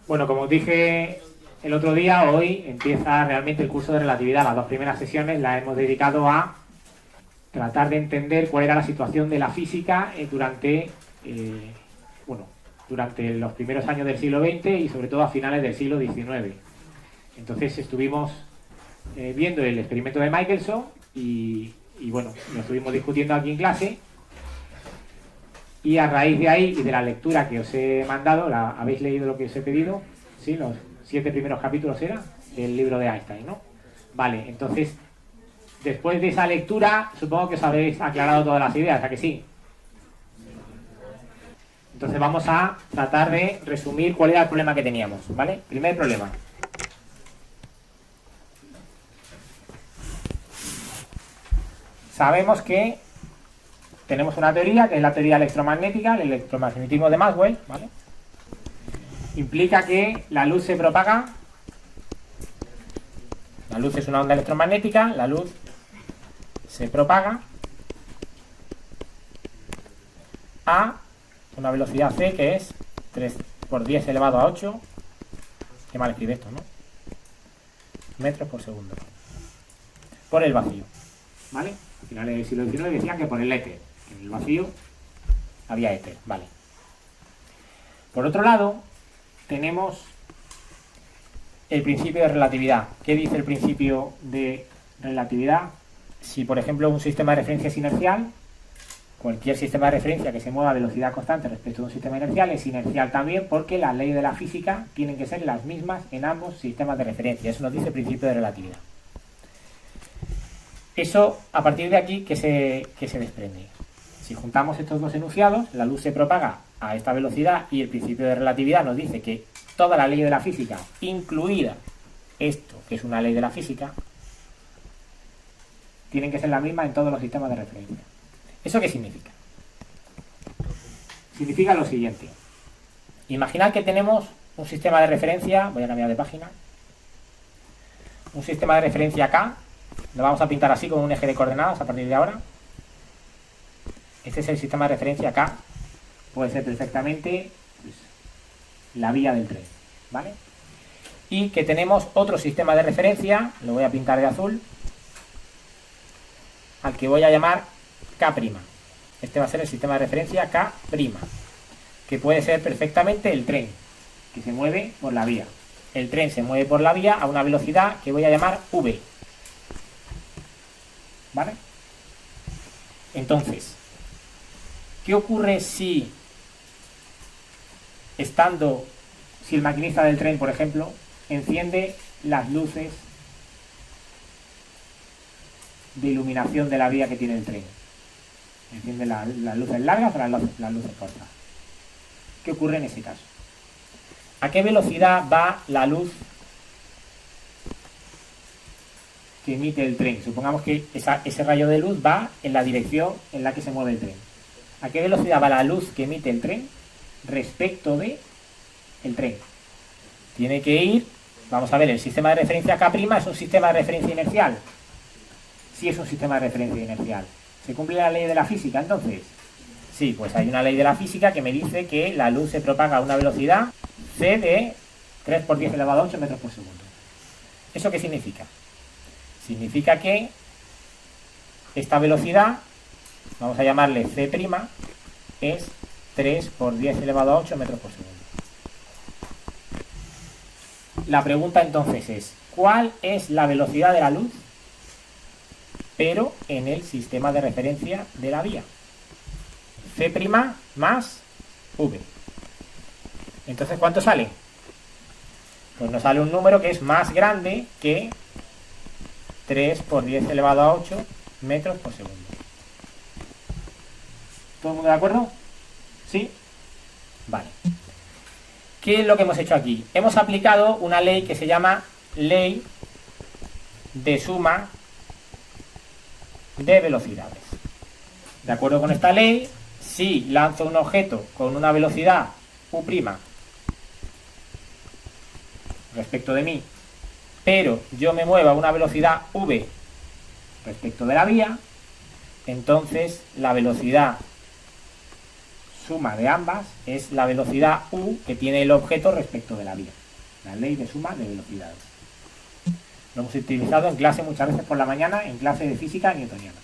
Bueno, como os dije el otro día, hoy empieza realmente el curso de relatividad. Las dos primeras sesiones las hemos dedicado a tratar de entender cuál era la situación de la física durante los primeros años del siglo XX y sobre todo a finales del siglo XIX. Entonces estuvimos viendo el experimento de Michelson y bueno, lo estuvimos discutiendo aquí en clase. Y a raíz de ahí y de la lectura que os he mandado, ¿habéis leído lo que os he pedido? Sí, los 7 primeros capítulos era del libro de Einstein, ¿no? Vale, entonces, después de esa lectura, supongo que os habéis aclarado todas las ideas, ¿a que sí? Entonces vamos a tratar de resumir cuál era el problema que teníamos, ¿vale? Primer problema. Sabemos que tenemos una teoría, que es la teoría electromagnética, el electromagnetismo de Maxwell, ¿vale? Implica que la luz se propaga. La luz es una onda electromagnética, la luz se propaga a una velocidad c que es 3 por 10 elevado a 8. Qué mal escribe esto, ¿no? Metros por segundo. Por el vacío, ¿vale? Al final del siglo XIX decían que por el éter. En el vacío había éter, vale. Por otro lado, tenemos el principio de relatividad. ¿Qué dice el principio de relatividad? Si, por ejemplo, un sistema de referencia es inercial, cualquier sistema de referencia que se mueva a velocidad constante respecto a un sistema inercial es inercial también, porque las leyes de la física tienen que ser las mismas en ambos sistemas de referencia. Eso nos dice el principio de relatividad. Eso, a partir de aquí, ¿qué se desprende? Si juntamos estos dos enunciados, la luz se propaga a esta velocidad y el principio de relatividad nos dice que toda la ley de la física, incluida esto, que es una ley de la física, tienen que ser la misma en todos los sistemas de referencia. ¿Eso qué significa? Significa lo siguiente. Imaginad que tenemos un sistema de referencia, voy a cambiar de página, un sistema de referencia K, lo vamos a pintar así con un eje de coordenadas a partir de ahora. Este es el sistema de referencia K. Puede ser perfectamente la vía del tren, ¿vale? Y que tenemos otro sistema de referencia, lo voy a pintar de azul, al que voy a llamar K'. Este va a ser el sistema de referencia K', que puede ser perfectamente el tren, que se mueve por la vía. El tren se mueve por la vía a una velocidad que voy a llamar v, ¿vale? Entonces, ¿qué ocurre si el maquinista del tren, por ejemplo, enciende las luces de iluminación de la vía que tiene el tren? Enciende las luces largas o las luces cortas. ¿Qué ocurre en ese caso? ¿A qué velocidad va la luz que emite el tren? Supongamos que ese rayo de luz va en la dirección en la que se mueve el tren. ¿A qué velocidad va la luz que emite el tren respecto de el tren? Tiene que ir, vamos a ver, el sistema de referencia K' es un sistema de referencia inercial. Sí, es un sistema de referencia inercial. ¿Se cumple la ley de la física entonces? Sí, pues hay una ley de la física que me dice que la luz se propaga a una velocidad c de 3 por 10 elevado a 8 metros por segundo. ¿Eso qué significa? Significa que esta velocidad, vamos a llamarle c', es 3 por 10 elevado a 8 metros por segundo. La pregunta entonces es, ¿cuál es la velocidad de la luz, pero en el sistema de referencia de la vía? C' más v. Entonces, ¿cuánto sale? Pues nos sale un número que es más grande que 3 por 10 elevado a 8 metros por segundo. ¿Todo el mundo de acuerdo? ¿Sí? Vale. ¿Qué es lo que hemos hecho aquí? Hemos aplicado una ley que se llama ley de suma de velocidades. De acuerdo con esta ley, si lanzo un objeto con una velocidad u' respecto de mí, pero yo me muevo a una velocidad v respecto de la vía, entonces la velocidad suma de ambas es la velocidad u que tiene el objeto respecto de la vía. La ley de suma de velocidades. Lo hemos utilizado en clase muchas veces por la mañana, en clase de física newtoniana.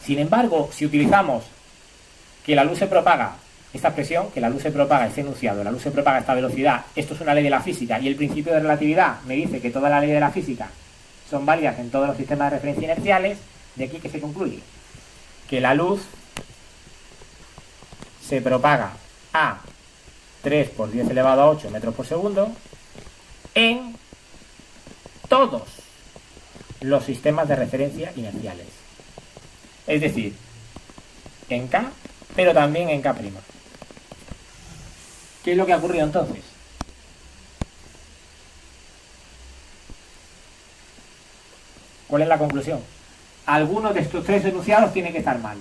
Sin embargo, si utilizamos que la luz se propaga, esta expresión, que la luz se propaga, este enunciado, la luz se propaga a esta velocidad, esto es una ley de la física, y el principio de relatividad me dice que todas las leyes de la física son válidas en todos los sistemas de referencia inerciales, de aquí que se concluye que la luz se propaga a 3 por 10 elevado a 8 metros por segundo en todos los sistemas de referencia inerciales. Es decir, en K, pero también en K'. ¿Qué es lo que ha ocurrido entonces? ¿Cuál es la conclusión? Algunos de estos tres enunciados tienen que estar mal.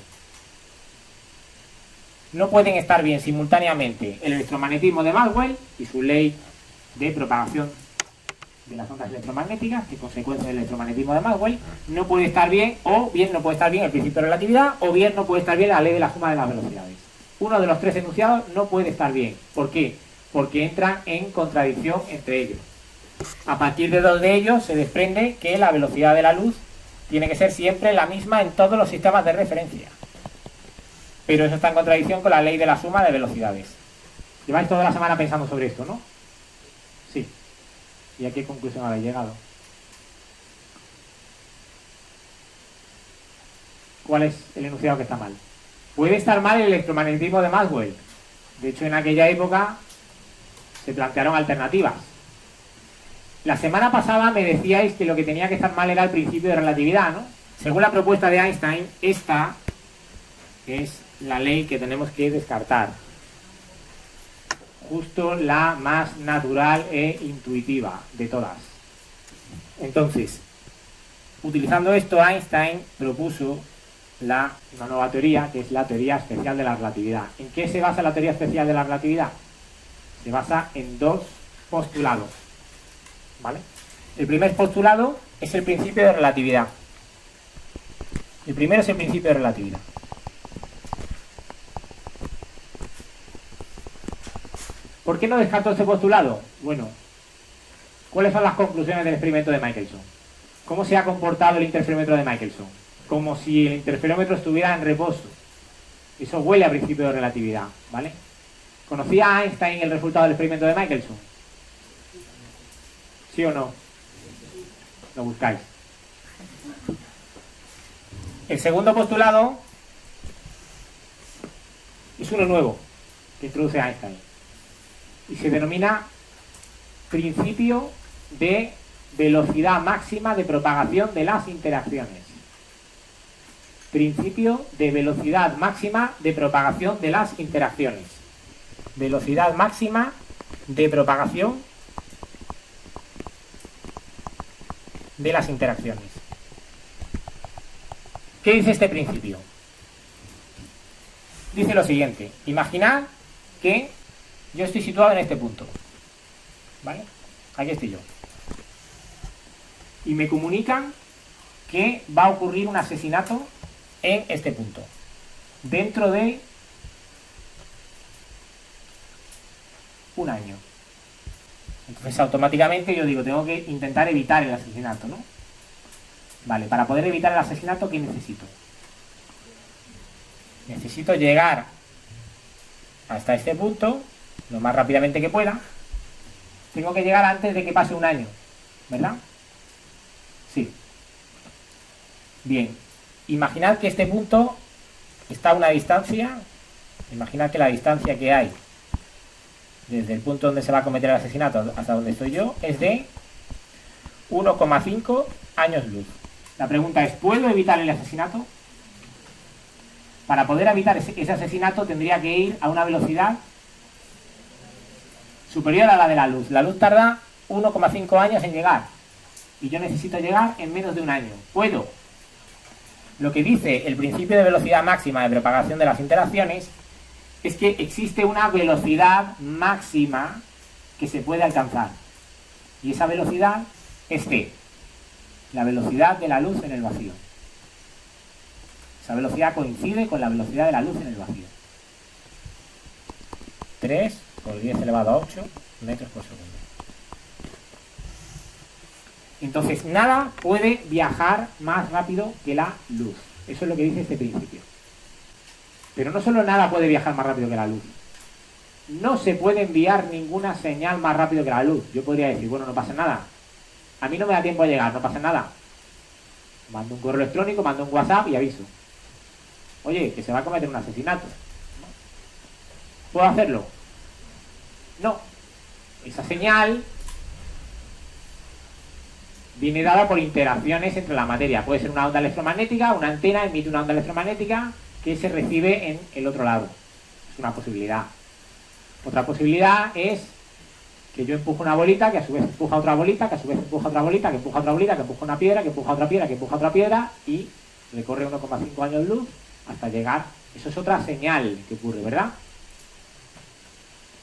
No pueden estar bien simultáneamente el electromagnetismo de Maxwell y su ley de propagación de las ondas electromagnéticas, que es consecuencia del electromagnetismo de Maxwell. No puede estar bien, o bien no puede estar bien el principio de relatividad, o bien no puede estar bien la ley de la suma de las velocidades. Uno de los tres enunciados no puede estar bien. ¿Por qué? Porque entran en contradicción entre ellos. A partir de dos de ellos se desprende que la velocidad de la luz tiene que ser siempre la misma en todos los sistemas de referencia. Pero eso está en contradicción con la ley de la suma de velocidades. Lleváis toda la semana pensando sobre esto, ¿no? Sí. ¿Y a qué conclusión habéis llegado? ¿Cuál es el enunciado que está mal? Puede estar mal el electromagnetismo de Maxwell. De hecho, en aquella época se plantearon alternativas. La semana pasada me decíais que lo que tenía que estar mal era el principio de relatividad, ¿no? Según la propuesta de Einstein, esta es la ley que tenemos que descartar. Justo la más natural e intuitiva de todas. Entonces, utilizando esto, Einstein propuso una nueva teoría, que es la teoría especial de la relatividad. ¿En qué se basa la teoría especial de la relatividad? Se basa en dos postulados, ¿vale? El primer postulado es el principio de relatividad. El primero es el principio de relatividad. ¿Por qué no descarto este postulado? Bueno, ¿cuáles son las conclusiones del experimento de Michelson? ¿Cómo se ha comportado el interferómetro de Michelson? Como si el interferómetro estuviera en reposo. Eso huele a principio de relatividad, ¿vale? ¿Conocía Einstein el resultado del experimento de Michelson? ¿Sí o no? Lo buscáis. El segundo postulado es uno nuevo que introduce Einstein y se denomina principio de velocidad máxima de propagación de las interacciones. Principio de velocidad máxima de propagación de las interacciones. Velocidad máxima de propagación de las interacciones. ¿Qué dice este principio? Dice lo siguiente: imaginad que yo estoy situado en este punto, ¿vale? Aquí estoy yo. Y me comunican que va a ocurrir un asesinato en este punto, dentro de un año. Entonces automáticamente yo digo, tengo que intentar evitar el asesinato, ¿no? Vale, para poder evitar el asesinato, ¿qué necesito? Necesito llegar hasta este punto lo más rápidamente que pueda. Tengo que llegar antes de que pase un año, ¿verdad? Sí. Bien, imaginad que este punto está a una distancia. Imaginad que la distancia que hay desde el punto donde se va a cometer el asesinato hasta donde estoy yo es de 1,5 años luz. La pregunta es, ¿puedo evitar el asesinato? Para poder evitar ese asesinato tendría que ir a una velocidad superior a la de la luz. La luz tarda 1,5 años en llegar y yo necesito llegar en menos de un año. ¿Puedo? Lo que dice el principio de velocidad máxima de propagación de las interacciones es que existe una velocidad máxima que se puede alcanzar. Y esa velocidad es c, la velocidad de la luz en el vacío. Esa velocidad coincide con la velocidad de la luz en el vacío. 3 por 10 elevado a 8 metros por segundo. Entonces, nada puede viajar más rápido que la luz. Eso es lo que dice este principio. Pero no solo nada puede viajar más rápido que la luz. No se puede enviar ninguna señal más rápido que la luz. Yo podría decir, bueno, no pasa nada. A mí no me da tiempo a llegar, no pasa nada. Mando un correo electrónico, mando un WhatsApp y aviso. Oye, que se va a cometer un asesinato. ¿Puedo hacerlo? No. Esa señal viene dada por interacciones entre la materia. Puede ser una onda electromagnética, una antena emite una onda electromagnética que se recibe en el otro lado. Es una posibilidad. Otra posibilidad es que yo empujo una bolita, que a su vez empuja otra bolita, que a su vez empuja otra bolita, que empuja otra bolita, que empuja una piedra, que empuja otra piedra, que empuja otra piedra y recorre 1,5 años luz hasta llegar. Eso es otra señal que ocurre, ¿verdad?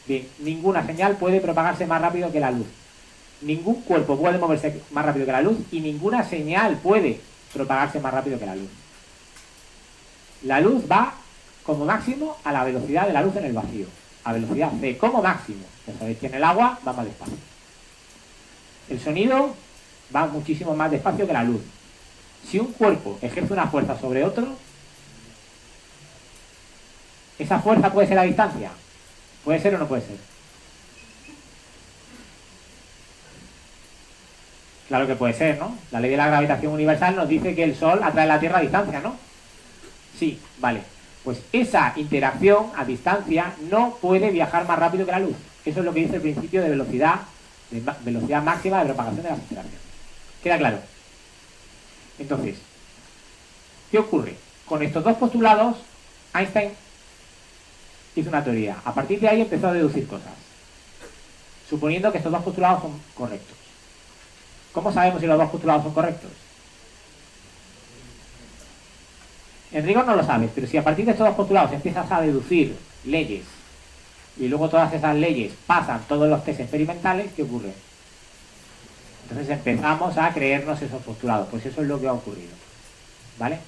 Bien, ninguna señal puede propagarse más rápido que la luz. Ningún cuerpo puede moverse más rápido que la luz y ninguna señal puede propagarse más rápido que la luz. La luz va como máximo a la velocidad de la luz en el vacío. A velocidad c como máximo. Ya sabéis que en el agua va más despacio. El sonido va muchísimo más despacio que la luz. Si un cuerpo ejerce una fuerza sobre otro, ¿esa fuerza puede ser a distancia? ¿Puede ser o no puede ser? Claro que puede ser, ¿no? La ley de la gravitación universal nos dice que el Sol atrae a la Tierra a distancia, ¿no? Sí, vale. Pues esa interacción a distancia no puede viajar más rápido que la luz. Eso es lo que dice el principio de velocidad máxima de propagación de las interacciones. ¿Queda claro? Entonces, ¿qué ocurre? Con estos dos postulados, Einstein hizo una teoría. A partir de ahí empezó a deducir cosas, suponiendo que estos dos postulados son correctos. ¿Cómo sabemos si los dos postulados son correctos? En rigor no lo sabes, pero si a partir de estos dos postulados empiezas a deducir leyes y luego todas esas leyes pasan todos los test experimentales, ¿qué ocurre? Entonces empezamos a creernos esos postulados. Pues eso es lo que ha ocurrido, ¿vale?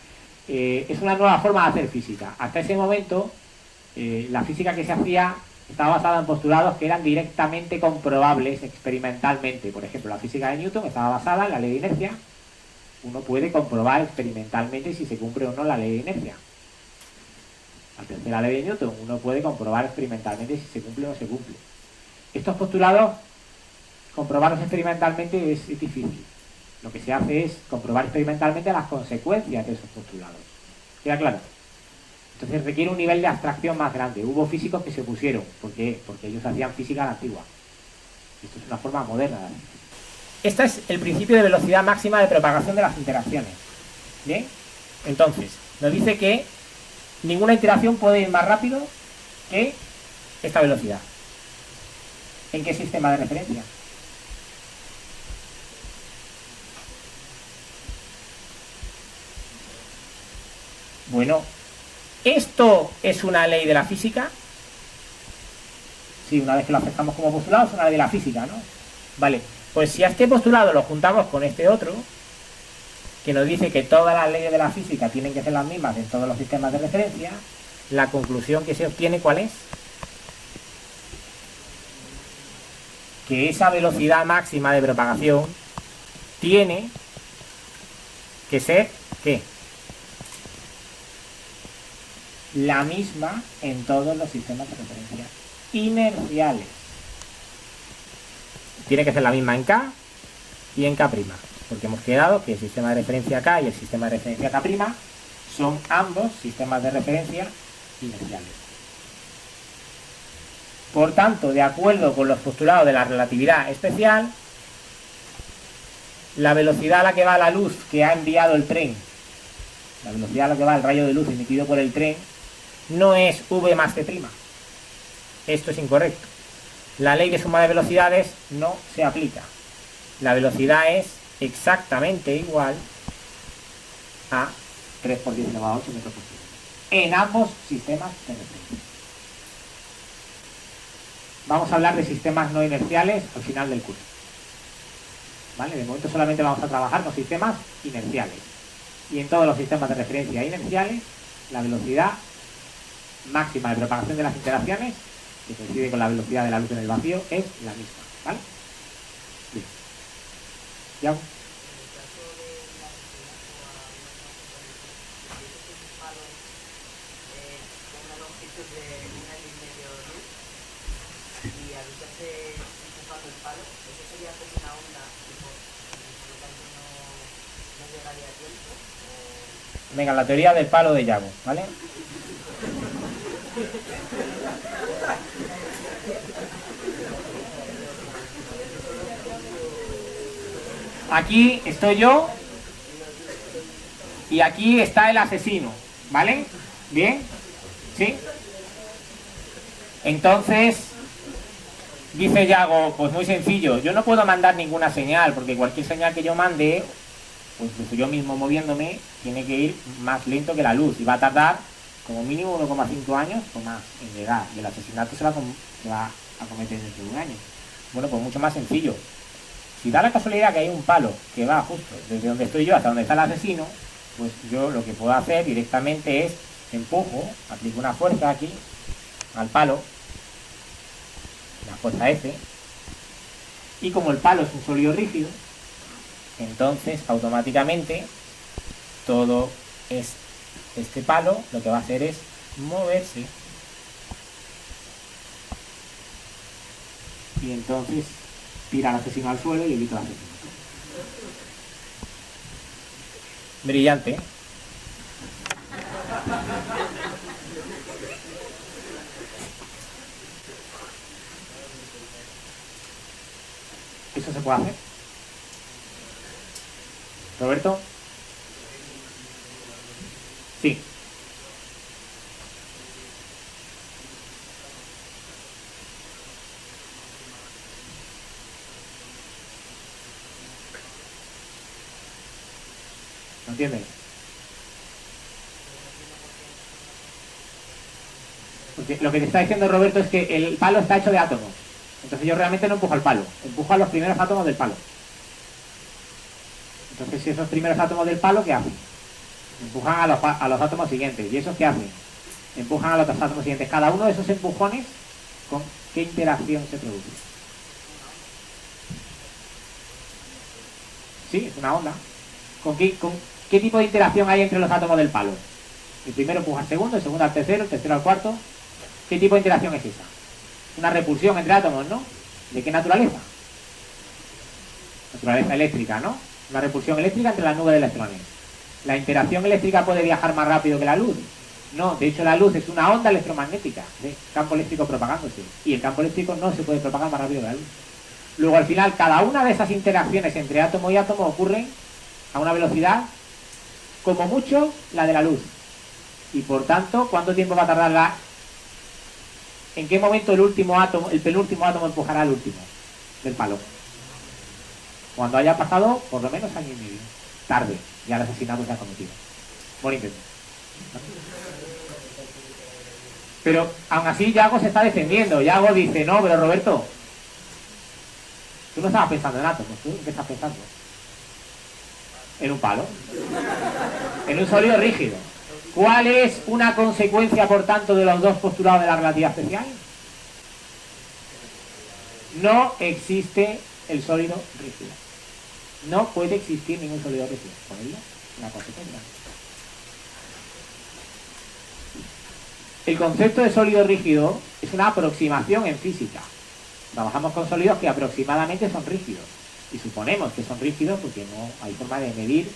Es una nueva forma de hacer física. Hasta ese momento, la física que se hacía estaba basada en postulados que eran directamente comprobables experimentalmente. Por ejemplo, la física de Newton estaba basada en la ley de inercia. Uno puede comprobar experimentalmente si se cumple o no la ley de inercia. La tercera ley de Newton, uno puede comprobar experimentalmente si se cumple o no se cumple. Estos postulados, comprobarlos experimentalmente es difícil. Lo que se hace es comprobar experimentalmente las consecuencias de esos postulados. ¿Queda claro? Entonces requiere un nivel de abstracción más grande. Hubo físicos que se opusieron. ¿Por qué? Porque ellos hacían física a la antigua. Esto es una forma moderna de hacer física. Este es el principio de velocidad máxima de propagación de las interacciones. ¿Bien? Entonces, nos dice que ninguna interacción puede ir más rápido que esta velocidad. ¿En qué sistema de referencia? Bueno, ¿esto es una ley de la física? Sí, una vez que lo aceptamos como postulado, es una ley de la física, ¿no? Vale, pues si a este postulado lo juntamos con este otro, que nos dice que todas las leyes de la física tienen que ser las mismas en todos los sistemas de referencia, la conclusión que se obtiene, ¿cuál es? Que esa velocidad máxima de propagación tiene que ser, ¿qué? La misma en todos los sistemas de referencia inerciales. Tiene que ser la misma en K y en K', porque hemos quedado que el sistema de referencia K y el sistema de referencia K' son ambos sistemas de referencia inerciales. Por tanto, de acuerdo con los postulados de la relatividad especial, la velocidad a la que va la luz que ha enviado el tren, la velocidad a la que va el rayo de luz emitido por el tren, no es v más c'. Esto es incorrecto. La ley de suma de velocidades no se aplica. La velocidad es exactamente igual a 3 por 10 elevado a 8 metros por segundo en ambos sistemas de referencia. Vamos a hablar de sistemas no inerciales al final del curso. ¿Vale? De momento solamente vamos a trabajar con sistemas inerciales. Y en todos los sistemas de referencia inerciales, la velocidad máxima de propagación de las interacciones que coincide con la velocidad de la luz en el vacío, es la misma, ¿vale? Bien. ¿Ya? Venga, la teoría del palo de Yago, ¿vale? Aquí estoy yo y aquí está el asesino, ¿vale? ¿Bien? ¿Sí? Entonces, dice Yago, pues muy sencillo, yo no puedo mandar ninguna señal, porque cualquier señal que yo mande, pues yo mismo moviéndome, tiene que ir más lento que la luz y va a tardar como mínimo 1,5 años o más en llegar. Y el asesinato se va a cometer dentro de un año. Bueno, pues mucho más sencillo. Si da la casualidad que hay un palo que va justo desde donde estoy yo hasta donde está el asesino, pues yo lo que puedo hacer directamente es empujo, aplico una fuerza aquí al palo, la fuerza F, y como el palo es un sólido rígido, entonces automáticamente todo este palo lo que va a hacer es moverse y entonces tira al asesino al suelo y evita el asesinato. Brillante. ¿Eso se puede hacer? ¿Roberto? Sí. ¿No entiendes? Porque lo que te está diciendo Roberto es que el palo está hecho de átomos. Entonces yo realmente no empujo al palo, empujo a los primeros átomos del palo. Entonces si esos primeros átomos del palo, ¿qué hacen? Empujan a los átomos siguientes. ¿Y esos qué hacen? Empujan a los otros átomos siguientes. Cada uno de esos empujones, ¿con qué interacción se produce? Sí, es una onda. ¿Con qué tipo de interacción hay entre los átomos del palo? El primero empuja al segundo, el segundo al tercero, el tercero al cuarto. ¿Qué tipo de interacción es esa? Una repulsión entre átomos, ¿no? ¿De qué naturaleza? Naturaleza eléctrica, ¿no? Una repulsión eléctrica entre las nubes de electrones. ¿La interacción eléctrica puede viajar más rápido que la luz? No, de hecho la luz es una onda electromagnética, de campo eléctrico propagándose. Y el campo eléctrico no se puede propagar más rápido que la luz. Luego al final cada una de esas interacciones entre átomo y átomo ocurren a una velocidad como mucho la de la luz. Y por tanto, ¿cuánto tiempo va a tardar ¿en qué momento el penúltimo átomo empujará al último del palo? Cuando haya pasado por lo menos año y medio. Tarde, ya el asesinato se ha cometido. Buen intento. Pero aún así Yago se está defendiendo. Yago dice, no, pero Roberto, tú no estabas pensando en átomos, ¿tú en qué estás pensando? En un palo. En un sólido rígido. ¿Cuál es una consecuencia, por tanto, de los dos postulados de la relatividad especial? No existe el sólido rígido. No puede existir ningún sólido rígido. Por ello, una consecuencia. El concepto de sólido rígido es una aproximación en física. Trabajamos con sólidos que aproximadamente son rígidos. Y suponemos que son rígidos porque no hay forma de medir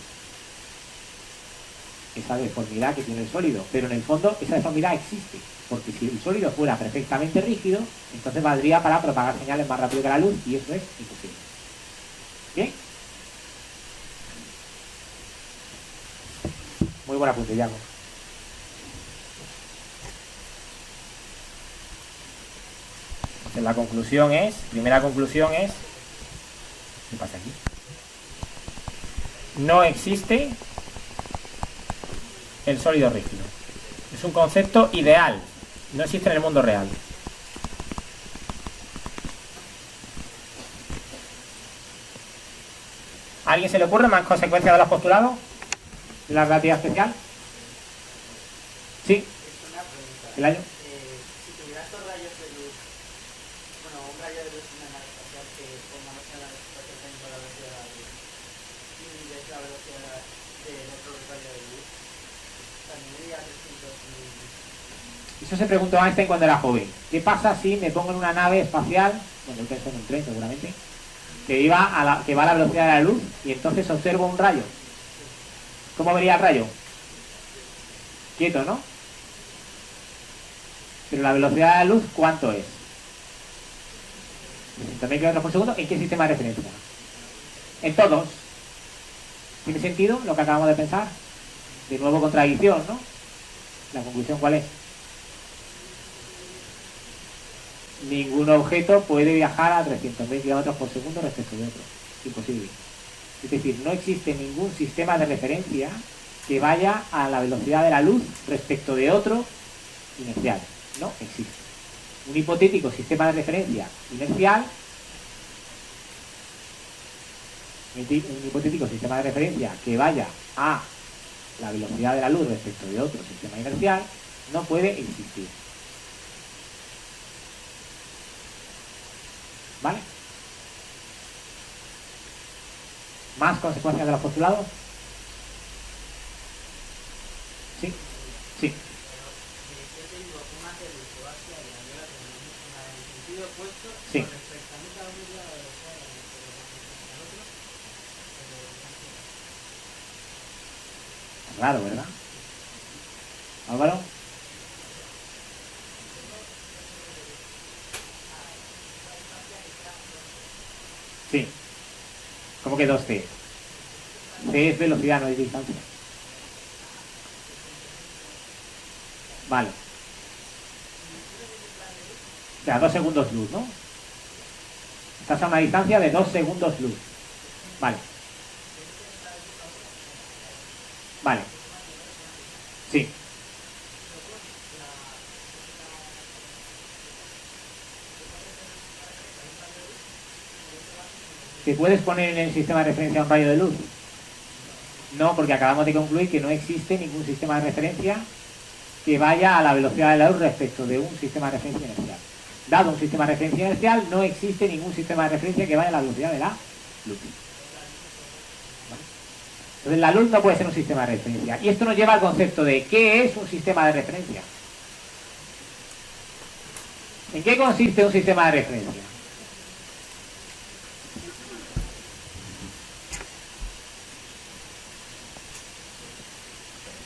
esa deformidad que tiene el sólido. Pero en el fondo esa deformidad existe. Porque si el sólido fuera perfectamente rígido, entonces valdría para propagar señales más rápido que la luz y eso es imposible. ¿Bien? Muy buen apunte, Yago. Entonces la conclusión es, primera conclusión es, ¿qué pasa aquí? No existe el sólido rígido. Es un concepto ideal. No existe en el mundo real. ¿A alguien se le ocurre más consecuencias de los postulados? ¿De la relatividad especial? ¿Sí? ¿El año? Si tuviera estos rayos de luz Eso se preguntó Einstein cuando era joven. ¿Qué pasa si me pongo en una nave espacial, bueno, él pensó en un tren seguramente, que va a la velocidad de la luz y entonces observo un rayo? ¿Cómo vería el rayo? Quieto, ¿no? Pero la velocidad de la luz, ¿cuánto es? 60.000 kilómetros por segundo. ¿En qué sistema de referencia? En todos. ¿Tiene sentido lo que acabamos de pensar? De nuevo contradicción, ¿no? ¿La conclusión cuál es? Ningún objeto puede viajar a 300.000 kilómetros por segundo respecto de otro. Imposible. Es decir, no existe ningún sistema de referencia que vaya a la velocidad de la luz respecto de otro inercial. No existe. Un hipotético sistema de referencia inercial, un hipotético sistema de referencia que vaya a la velocidad de la luz respecto de otro sistema inercial, no puede existir. ¿Vale? ¿Más consecuencias de los postulados? Sí, sí. Sí. Claro, ¿verdad? Álvaro. Sí. ¿Cómo que 2c? C es velocidad, no es distancia. Vale. O sea, 2 segundos luz, ¿no? Estás a una distancia de 2 segundos luz. Vale. Vale. Sí. ¿Te puedes poner en el sistema de referencia un rayo de luz? No, porque acabamos de concluir que no existe ningún sistema de referencia que vaya a la velocidad de la luz respecto de un sistema de referencia inercial. Dado un sistema de referencia inercial, no existe ningún sistema de referencia que vaya a la velocidad de la luz. ¿Vale? Entonces la luz no puede ser un sistema de referencia. Y esto nos lleva al concepto de ¿qué es un sistema de referencia? ¿En qué consiste un sistema de referencia?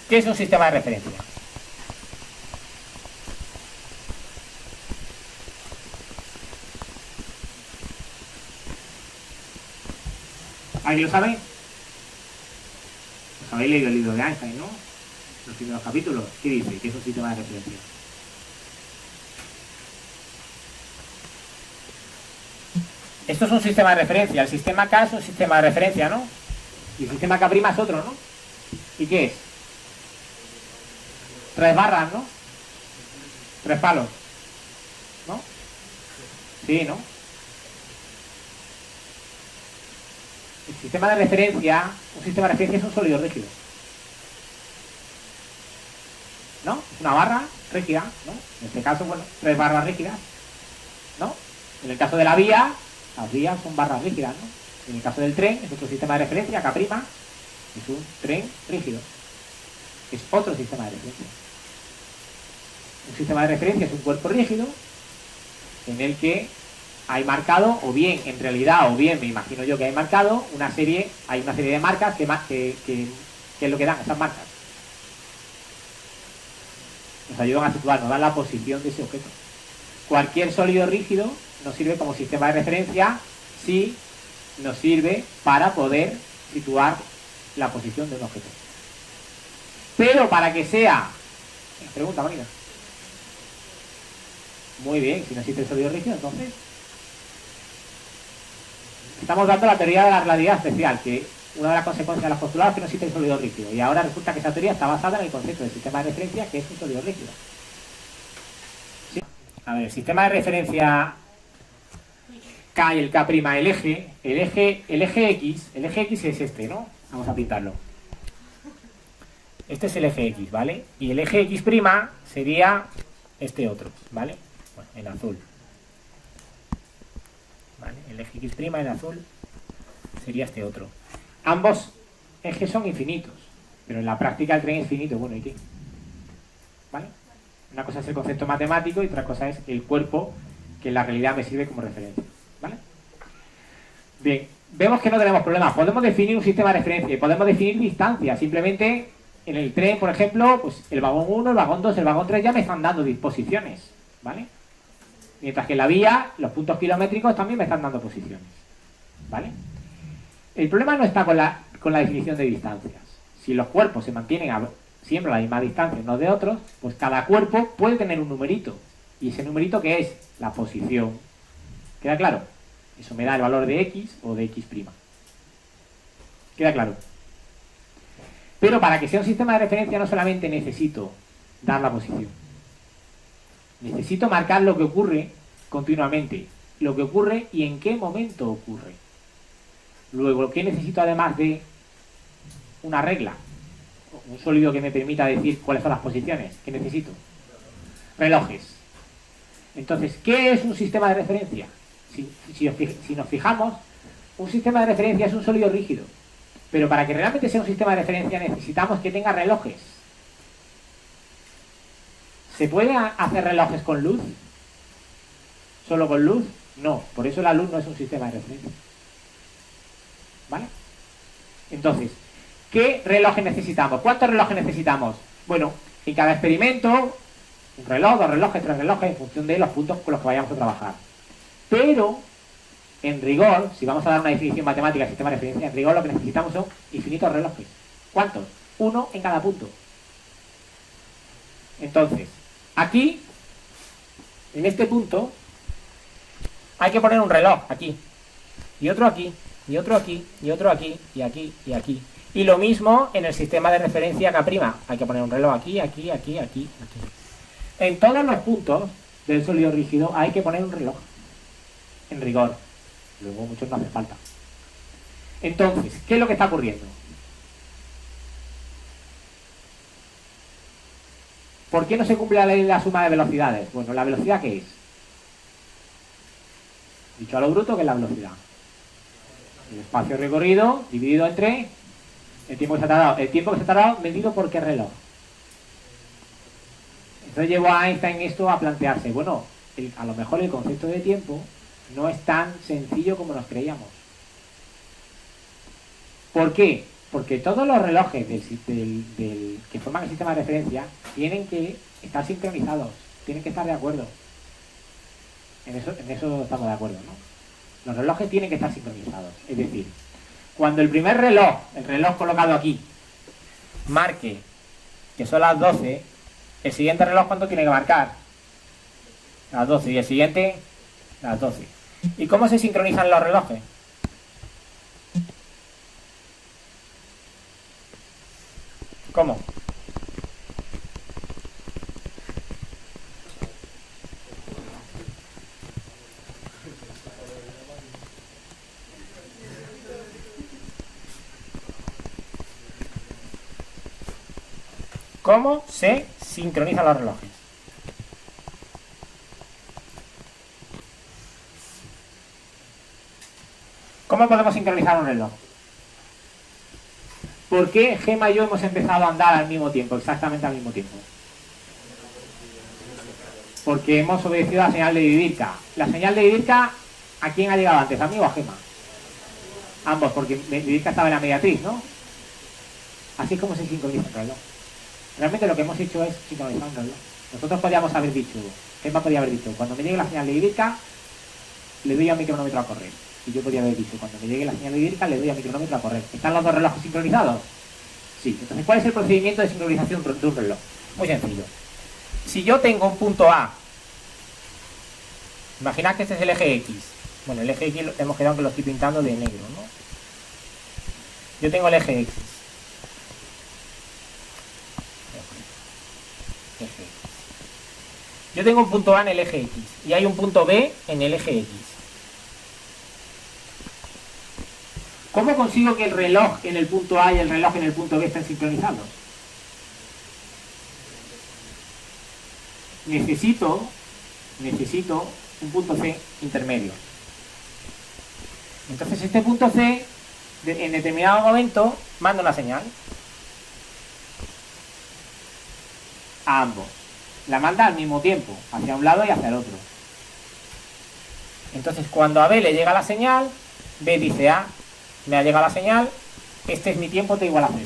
¿Qué es un sistema de referencia? ¿Alguien lo sabe? Os habéis leído el libro de Einstein, ¿no? Los primeros capítulos. ¿Qué dice? ¿Qué es un sistema de referencia? Esto es un sistema de referencia. El sistema K es un sistema de referencia, ¿no? Y el sistema K' es otro, ¿no? ¿Y qué es? 3 barras, ¿no? 3 palos. ¿No? Sí, ¿no? El sistema de referencia, un sistema de referencia es un sólido rígido. ¿No? Es una barra rígida, ¿no? En este caso, bueno, 3 barras rígidas, ¿no? En el caso de la vía, las vías son barras rígidas, ¿no? En el caso del tren, es otro sistema de referencia, K', es un tren rígido. Es otro sistema de referencia. Un sistema de referencia es un cuerpo rígido en el que hay marcado, o bien en realidad, o bien me imagino yo que hay marcado, hay una serie de marcas que es lo que dan esas marcas. Nos ayudan a situar, nos dan la posición de ese objeto. Cualquier sólido rígido nos sirve como sistema de referencia si nos sirve para poder situar la posición de un objeto. Pero para que sea... Pregunta, Marina. Muy bien, si no existe el sólido rígido, entonces... Estamos dando la teoría de la relatividad especial, que una de las consecuencias de los postulados es que no existe el sólido rígido. Y ahora resulta que esa teoría está basada en el concepto del sistema de referencia, que es un sólido rígido. ¿Sí? A ver, el sistema de referencia K y el K', el eje X es este, ¿no? Vamos a pintarlo. Este es el eje X, ¿vale? Y el eje X' sería este otro, ¿vale? Bueno, en azul. ¿Vale? El eje X' en azul sería este otro. Ambos ejes son infinitos, pero en la práctica el tren es finito. Bueno, ¿y qué? ¿Vale? Una cosa es el concepto matemático y otra cosa es el cuerpo que en la realidad me sirve como referencia. ¿Vale? Bien, vemos que no tenemos problemas. Podemos definir un sistema de referencia y podemos definir distancias. Simplemente en el tren, por ejemplo, pues el vagón 1, el vagón 2, el vagón 3 ya me están dando disposiciones. ¿Vale? Mientras que en la vía, los puntos kilométricos también me están dando posiciones. ¿Vale? El problema no está con la definición de distancias. Si los cuerpos se mantienen siempre a la misma distancia unos de otros, pues cada cuerpo puede tener un numerito. ¿Y ese numerito qué es? La posición. ¿Queda claro? Eso me da el valor de x o de x'. ¿Queda claro? Pero para que sea un sistema de referencia no solamente necesito dar la posición. Necesito marcar lo que ocurre continuamente. Lo que ocurre y en qué momento ocurre. Luego, ¿qué necesito además de una regla? Un sólido que me permita decir cuáles son las posiciones. ¿Qué necesito? Relojes. Entonces, ¿qué es un sistema de referencia? Si nos fijamos, un sistema de referencia es un sólido rígido. Pero para que realmente sea un sistema de referencia necesitamos que tenga relojes. ¿Se puede hacer relojes con luz? ¿Solo con luz? No, por eso la luz no es un sistema de referencia. ¿Vale? Entonces, ¿qué relojes necesitamos? ¿Cuántos relojes necesitamos? Bueno, en cada experimento, un reloj, 2 relojes, 3 relojes, en función de los puntos con los que vayamos a trabajar. Pero, en rigor, si vamos a dar una definición matemática del sistema de referencia, en rigor lo que necesitamos son infinitos relojes. ¿Cuántos? 1 en cada punto. Entonces, aquí, en este punto, hay que poner un reloj aquí, y otro aquí, y otro aquí, y otro aquí, y aquí, y aquí. Y lo mismo en el sistema de referencia K'. Hay que poner un reloj aquí, aquí, aquí, aquí, aquí. En todos los puntos del sólido rígido hay que poner un reloj. En rigor. Luego muchos no hace falta. Entonces, ¿qué es lo que está ocurriendo? ¿Por qué no se cumple la ley de la suma de velocidades? Bueno, ¿la velocidad qué es? Dicho a lo bruto, ¿qué es la velocidad? El espacio recorrido dividido entre el tiempo que se ha tardado. El tiempo que se ha tardado medido por qué reloj. Entonces llevó a Einstein esto a plantearse, bueno, a lo mejor el concepto de tiempo no es tan sencillo como nos creíamos. ¿Por qué? Porque todos los relojes que forman el sistema de referencia tienen que estar sincronizados, tienen que estar de acuerdo. En eso estamos de acuerdo, ¿no? Los relojes tienen que estar sincronizados. Es decir, cuando el primer reloj, el reloj colocado aquí, marque que son las 12, el siguiente reloj ¿cuánto tiene que marcar? Las 12. Y el siguiente, las 12. ¿Y cómo se sincronizan los relojes? ¿Cómo? ¿Cómo se sincronizan los relojes? ¿Cómo podemos sincronizar un reloj? ¿Por qué Gemma y yo hemos empezado a andar al mismo tiempo, exactamente al mismo tiempo? Porque hemos obedecido a la señal de Vivirka. La señal de Vivirka, ¿a quién ha llegado antes? ¿A mí o a Gemma? Ambos, porque Vivirka estaba en la mediatriz, ¿no? Así es como se sincroniza un reloj. Realmente lo que hemos hecho es sincronizar un reloj. Nosotros podríamos haber dicho, Gemma podría haber dicho, cuando me llegue la señal de Vivirka, le doy a mi cronómetro a correr. Y yo podría haber dicho, cuando me llegue la señal de Vivirka, le doy a mi cronómetro a correr. ¿Están los dos relojes sincronizados? Sí. Entonces, ¿cuál es el procedimiento de sincronización de un reloj? Muy sencillo. Si yo tengo un punto A, imaginad que este es el eje X. Bueno, el eje X hemos quedado que lo estoy pintando de negro, ¿no? Yo tengo el eje X. Yo tengo un punto A en el eje X y hay un punto B en el eje X. ¿Cómo consigo que el reloj en el punto A y el reloj en el punto B estén sincronizados? Necesito un punto C intermedio. Entonces este punto C en determinado momento manda una señal a ambos. la manda al mismo tiempo, hacia un lado y hacia el otro. Entonces, cuando a B le llega la señal, B dice, ah, me ha llegado la señal, este es mi tiempo, t igual a 0.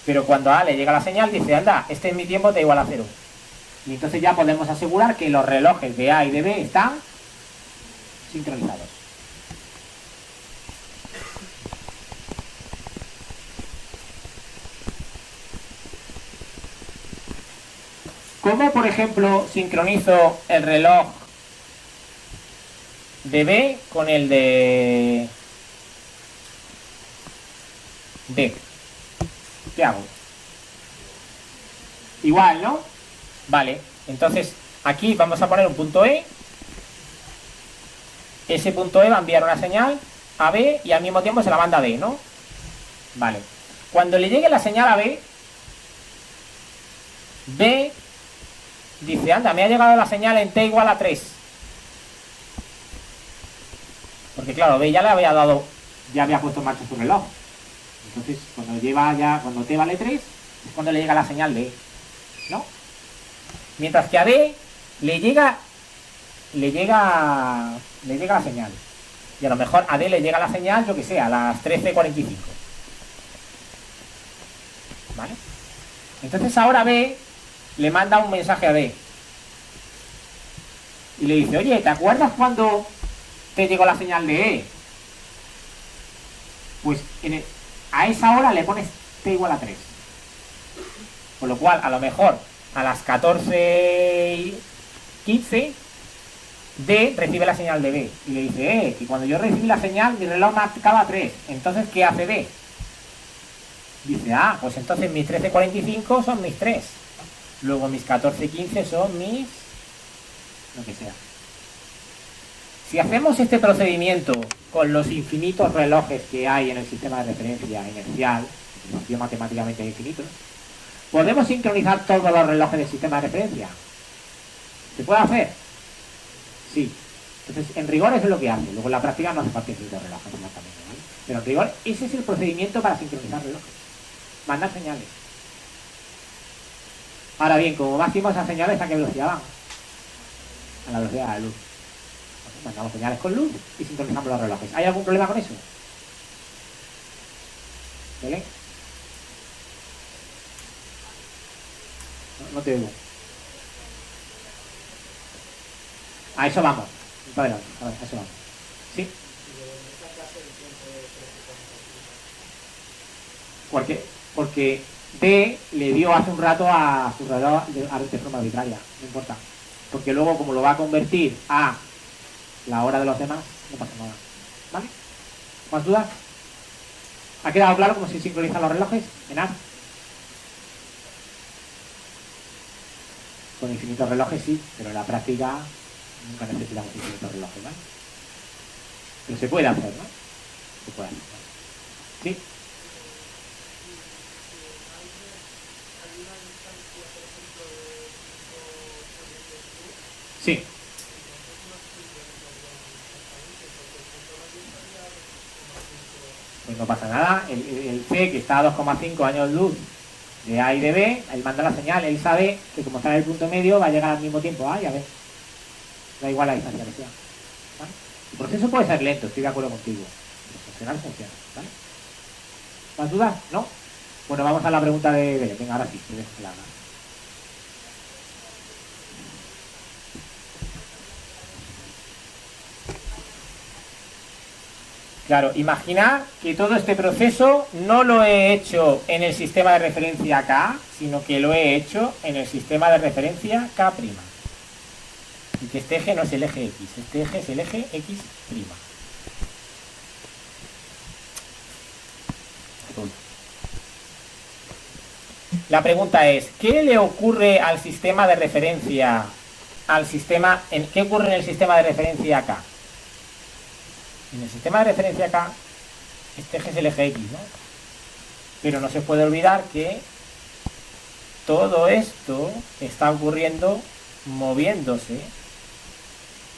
Pero cuando a A le llega la señal, dice, anda, este es mi tiempo, t igual a 0. Y entonces ya podemos asegurar que los relojes de A y de B están sincronizados. ¿Cómo, por ejemplo, sincronizo el reloj de B con el de D? ¿Qué hago? Igual, ¿no? Vale, entonces aquí vamos a poner un punto E. Ese punto E va a enviar una señal a B y al mismo tiempo se la manda a D, ¿no? Vale. Cuando le llegue la señal a B, B dice, anda, me ha llegado la señal en t igual a 3. Porque claro, B ya le había dado, ya había puesto en marcha su reloj. Entonces, cuando t vale 3, es cuando le llega la señal de E, ¿no? Mientras que a D le llega la señal. Y a lo mejor a D le llega la señal, yo que sé, a las 13:45. ¿Vale? Entonces ahora B le manda un mensaje a D. Y le dice, oye, ¿te acuerdas cuando te llegó la señal de E? Pues a esa hora le pones t igual a 3. Con lo cual, a lo mejor, a las 14:15, D recibe la señal de B. Y le dice, que cuando yo recibí la señal, mi reloj marcaba 3. Entonces, ¿qué hace D? Dice, pues entonces mis 13:45 son mis 3. Luego mis 14:15 son mis... lo que sea. Si hacemos este procedimiento con los infinitos relojes que hay en el sistema de referencia inercial, conocido matemáticamente infinito, ¿podemos sincronizar todos los relojes del sistema de referencia? ¿Se puede hacer? Sí. Entonces, en rigor eso es lo que hace. Luego en la práctica no hace falta infinitos relojes exactamente, ¿vale? Pero en rigor ese es el procedimiento para sincronizar relojes. Mandar señales. Ahora bien, como máximo esas señales, ¿a qué velocidad van? A la velocidad de la luz. Mandamos señales con luz y sincronizamos los relojes. ¿Hay algún problema con eso? ¿Vale? No te oigo. A eso vamos. A ver, a eso vamos. ¿Sí? Porque D le dio hace un rato a su reloj de forma arbitraria. No importa. Porque luego, como lo va a convertir a la hora de los demás, no pasa nada. ¿Vale? ¿Más dudas? ¿Ha quedado claro cómo se sincronizan los relojes en A? Con infinitos relojes sí, pero en la práctica nunca necesitamos infinitos relojes, ¿vale? Pero se puede hacer, ¿no? Se puede hacer, ¿no? ¿Sí? Sí. Pues no pasa nada. El C, que está a 2,5 años luz de A y de B, él manda la señal, él sabe que como está en el punto medio va a llegar al mismo tiempo a A y a B. Da igual la distancia que sea. ¿Vale? El proceso puede ser lento, estoy de acuerdo contigo. Pero funcionar funciona. ¿Vale? ¿Más dudas? ¿No? Bueno, vamos a la pregunta de Belén. Venga, ahora sí, te dejo que la haga. Claro, imaginad que todo este proceso no lo he hecho en el sistema de referencia K, sino que lo he hecho en el sistema de referencia K'. Y que este eje no es el eje X, este eje es el eje X'. La pregunta es, ¿qué le ocurre al sistema de referencia, qué ocurre en el sistema de referencia K? En el sistema de referencia K, este eje es el eje X, ¿no? Pero no se puede olvidar que todo esto está ocurriendo moviéndose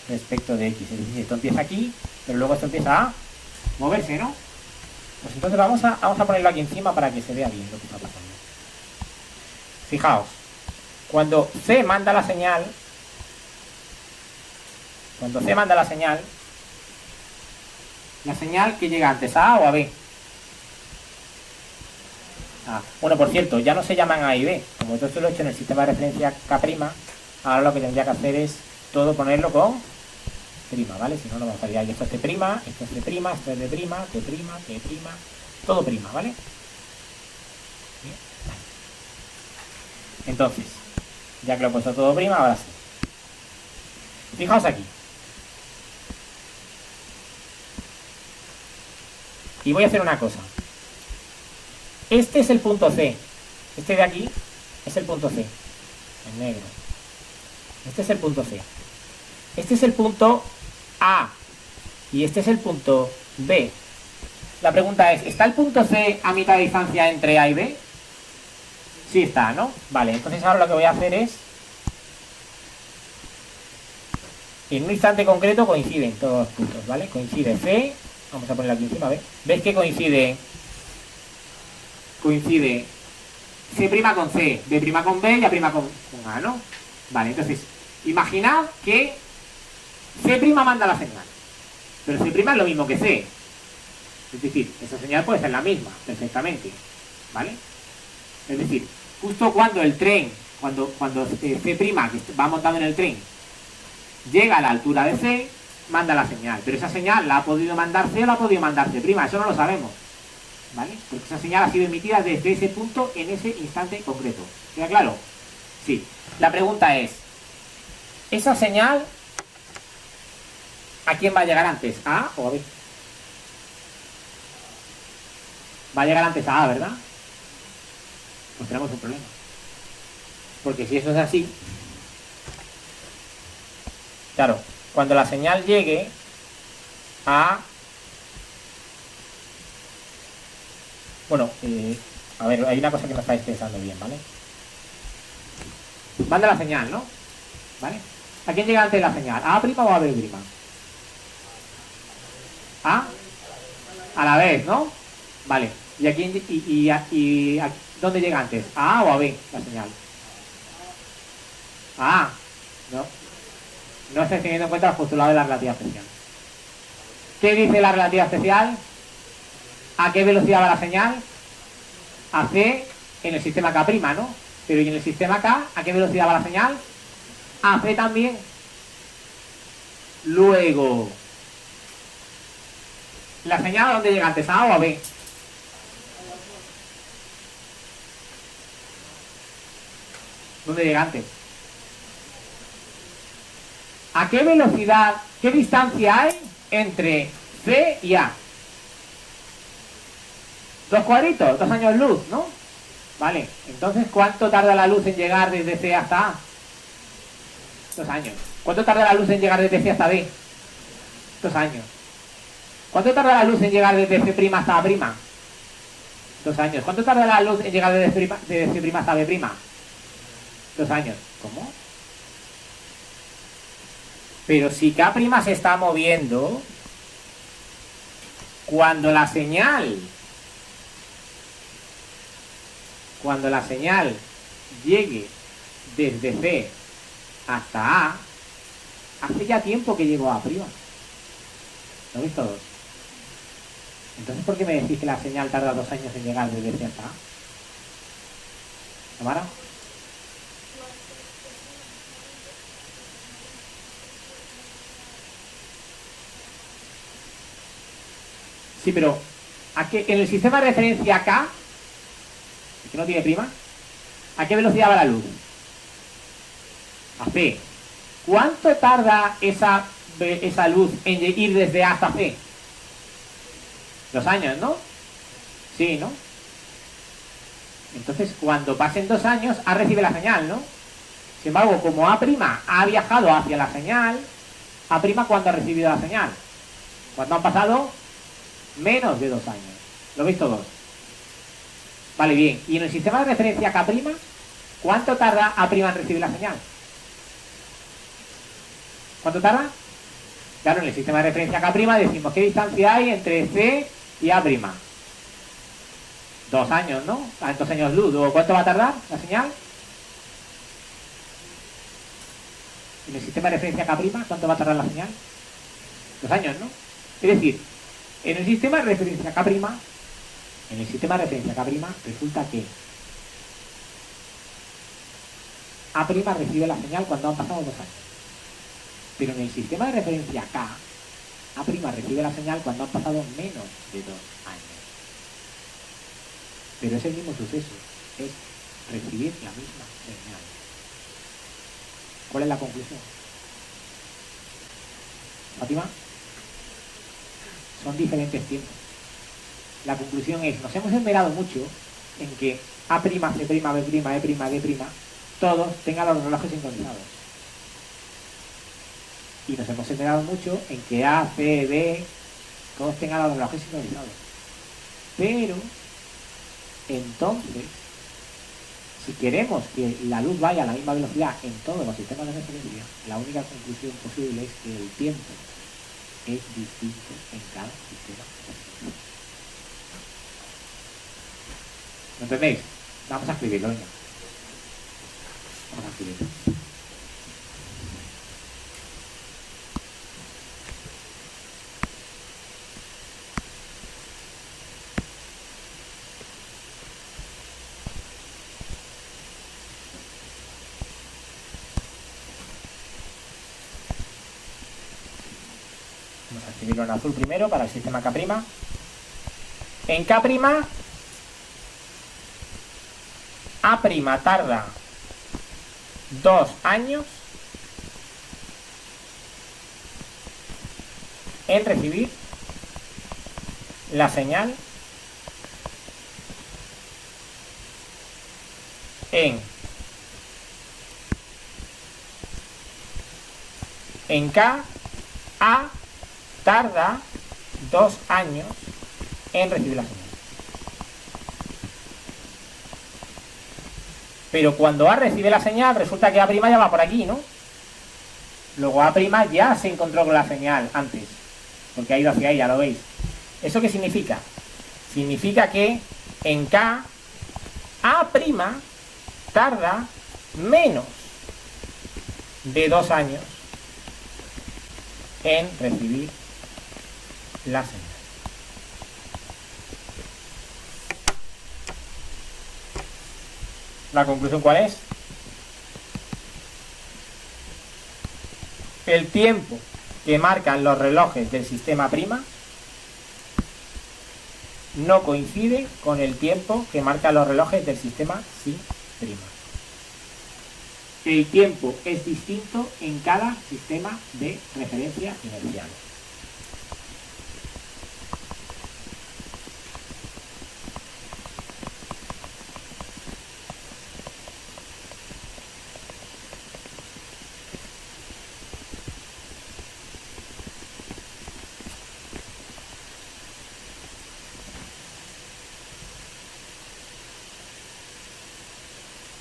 respecto de X. Es decir, esto empieza aquí, pero luego esto empieza a moverse, ¿no? Pues entonces vamos a ponerlo aquí encima para que se vea bien lo que está pasando. Fijaos, Cuando C manda la señal, la señal que llega antes, ¿a A o a B? Bueno, por cierto, ya no se llaman A y B. Como yo esto lo he hecho en el sistema de referencia K', ahora lo que tendría que hacer es todo ponerlo con prima, ¿vale? Si no, no va a salir ahí. Esto es T', esto es T', esto es D', T', todo prima, ¿vale? Bien. Entonces, ya que lo he puesto todo prima, ahora sí. Fijaos aquí. Y voy a hacer una cosa. Este es el punto C. Este de aquí es el punto C. En negro. Este es el punto C. Este es el punto A. Y este es el punto B. La pregunta es, ¿está el punto C a mitad de distancia entre A y B? Sí está, ¿no? Vale, entonces ahora lo que voy a hacer es... En un instante concreto coinciden todos los puntos, ¿vale? Coincide C... Vamos a ponerlo aquí encima, ¿ves? ¿Ves que coincide C' con C, B' con B y A' con A, ¿no? Vale, entonces, imaginad que C' manda la señal, pero C' es lo mismo que C. Es decir, esa señal puede ser la misma, perfectamente, ¿vale? Es decir, justo cuando el tren, cuando C', que va montado en el tren, llega a la altura de C, manda la señal, pero esa señal la ha podido mandar C o la ha podido mandar C', eso no lo sabemos, ¿vale? Porque esa señal ha sido emitida desde ese punto en ese instante concreto. ¿Queda claro? Sí. La pregunta es, ¿esa señal a quién va a llegar antes? ¿A A o a B? Va a llegar antes a A, ¿verdad? Pues tenemos un problema. Porque si eso es así, claro, cuando la señal llegue a... Bueno, a ver, hay una cosa que no estáis pensando bien, ¿vale? Manda la señal, ¿no? ¿Vale? ¿A quién llega antes la señal? ¿A A' o a B'? A la vez, ¿no? Vale. ¿Y a quién, dónde llega antes? ¿A A o a B la señal? A. No. No estáis teniendo en cuenta los postulados de la relatividad especial. ¿Qué dice la relatividad especial? ¿A qué velocidad va la señal? A C en el sistema K', ¿no? Pero ¿y en el sistema K a qué velocidad va la señal? A C también. Luego, ¿la señal a dónde llega antes? ¿A A o a B? ¿Dónde llega antes? ¿A qué velocidad, qué distancia hay entre C y A? 2 cuadritos, 2 años luz, ¿no? Vale, entonces ¿cuánto tarda la luz en llegar desde C hasta A? 2 años. ¿Cuánto tarda la luz en llegar desde C hasta B? 2 años. ¿Cuánto tarda la luz en llegar desde C' hasta A'? 2 años. ¿Cuánto tarda la luz en llegar desde C' hasta B'? 2 años. ¿Cómo? Pero si K' se está moviendo, cuando la señal llegue desde C hasta A, hace ya tiempo que llegó a A'. ¿Lo veis todos? Entonces, ¿por qué me decís que la señal tarda 2 años en llegar desde C hasta A? ¿Tamara? Sí, pero en el sistema de referencia K, que no tiene prima, ¿a qué velocidad va la luz? A C. ¿Cuánto tarda esa luz en ir desde A hasta C? 2 años, ¿no? Sí, ¿no? Entonces, cuando pasen 2 años, A recibe la señal, ¿no? Sin embargo, como A' ha viajado hacia la señal, A', ¿cuándo ha recibido la señal? Cuando han pasado menos de 2 años. ¿Lo veis todos? Vale, bien. Y en el sistema de referencia K', ¿cuánto tarda A' en recibir la señal? ¿Cuánto tarda? Claro, en el sistema de referencia K' decimos qué distancia hay entre C y A'. 2 años, ¿no? A 2 años luz. ¿O cuánto va a tardar la señal? En el sistema de referencia K', ¿cuánto va a tardar la señal? 2 años, ¿no? Es decir, en el sistema de referencia K', resulta que A' recibe la señal cuando han pasado 2 años. Pero en el sistema de referencia K, A' recibe la señal cuando han pasado menos de 2 años. Pero es el mismo suceso, es recibir la misma señal. ¿Cuál es la conclusión? ¿Fátima? Son diferentes tiempos. La conclusión es, nos hemos esmerado mucho en que A', C', B', E', D', todos tengan los relojes sincronizados. Y nos hemos esmerado mucho en que A, C, B, todos tengan los relojes sincronizados. Pero, entonces, si queremos que la luz vaya a la misma velocidad en todos los sistemas de referencia, la única conclusión posible es que el tiempo es distinto en cada sistema de referencia. ¿No entendéis? Vamos a escribirlo, venga. Vamos a escribirlo. Vamos a escribirlo en azul primero para el sistema K'. En K', A' tarda 2 años en recibir la señal en K, A tarda 2 años en recibir la señal. Pero cuando A recibe la señal, resulta que A' ya va por aquí, ¿no? Luego A' ya se encontró con la señal antes, porque ha ido hacia ella, ¿lo veis? ¿Eso qué significa? Significa que en K, A' tarda menos de 2 años en recibir la señal. ¿La conclusión cuál es? El tiempo que marcan los relojes del sistema prima no coincide con el tiempo que marcan los relojes del sistema sin prima. El tiempo es distinto en cada sistema de referencia inercial.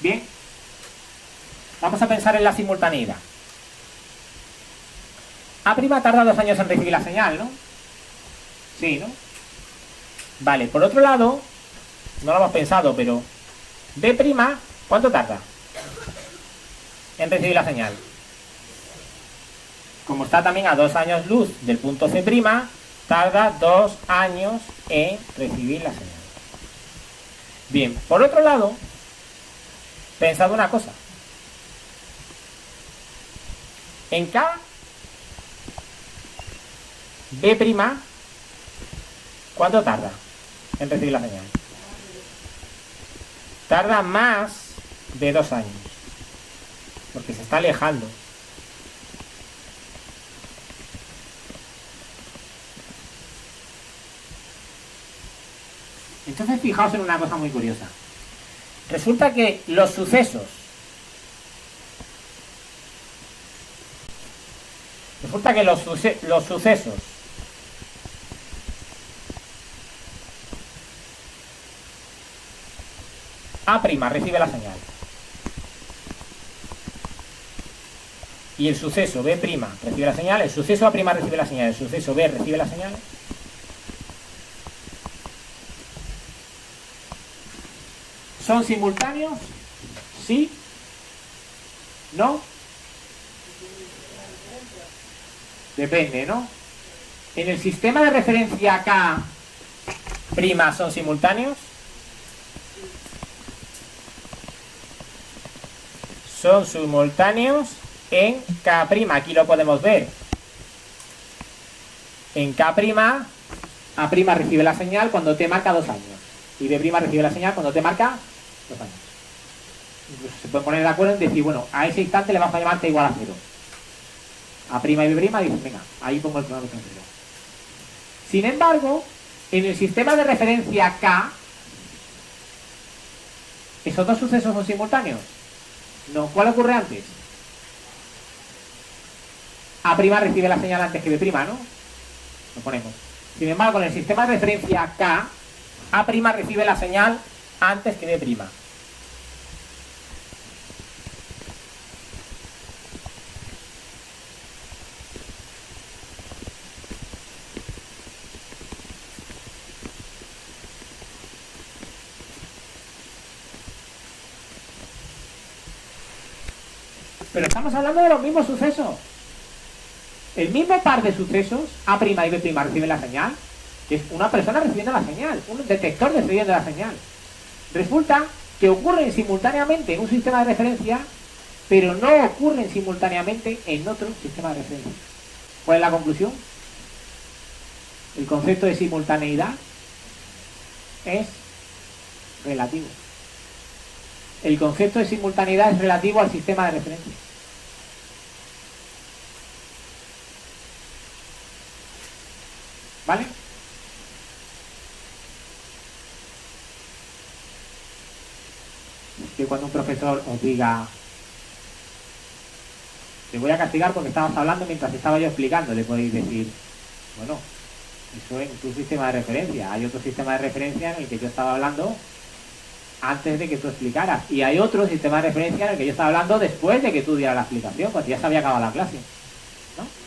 Bien, vamos a pensar en la simultaneidad. A' tarda 2 años en recibir la señal, ¿no? Sí, ¿no? Vale, por otro lado, no lo hemos pensado, pero B', ¿cuánto tarda en recibir la señal? Como está también a 2 años luz del punto C', tarda 2 años en recibir la señal. Bien, por otro lado, pensad una cosa. En K, B', ¿cuánto tarda en recibir la señal? Tarda más de 2 años, porque se está alejando. Entonces fijaos en una cosa muy curiosa. Resulta que los sucesos A' recibe la señal y el suceso B' recibe la señal, el suceso A' recibe la señal, el suceso B recibe la señal. ¿Son simultáneos? ¿Sí? ¿No? Depende, ¿no? En el sistema de referencia K' son simultáneos. Son simultáneos en K'. Aquí lo podemos ver. En K', A' recibe la señal cuando T marca 2 años. Y B' recibe la señal cuando T marca 2 años. Incluso se pueden poner de acuerdo en decir, bueno, a ese instante le vamos a llamar T igual a 0. A' y B' dicen, venga, ahí pongo el cronómetro en 0. Sin embargo, en el sistema de referencia K, ¿esos dos sucesos son simultáneos? No. ¿Cuál ocurre antes? A' recibe la señal antes que B', ¿no? Lo ponemos. Sin embargo, en el sistema de referencia K, A' recibe la señal antes que B'. Pero estamos hablando de los mismos sucesos. El mismo par de sucesos, A' y B' reciben la señal, que es una persona recibiendo la señal, un detector recibiendo la señal. Resulta que ocurren simultáneamente en un sistema de referencia, pero no ocurren simultáneamente en otro sistema de referencia. ¿Cuál es la conclusión? El concepto de simultaneidad es relativo. El concepto de simultaneidad es relativo al sistema de referencia. ¿Vale? Que cuando un profesor os diga, te voy a castigar porque estabas hablando mientras estaba yo explicando, le podéis decir, bueno, eso es tu sistema de referencia. Hay otro sistema de referencia en el que yo estaba hablando antes de que tú explicaras. Y hay otro sistema de referencia en el que yo estaba hablando después de que tú dieras la explicación, cuando ya se había acabado la clase. ¿No?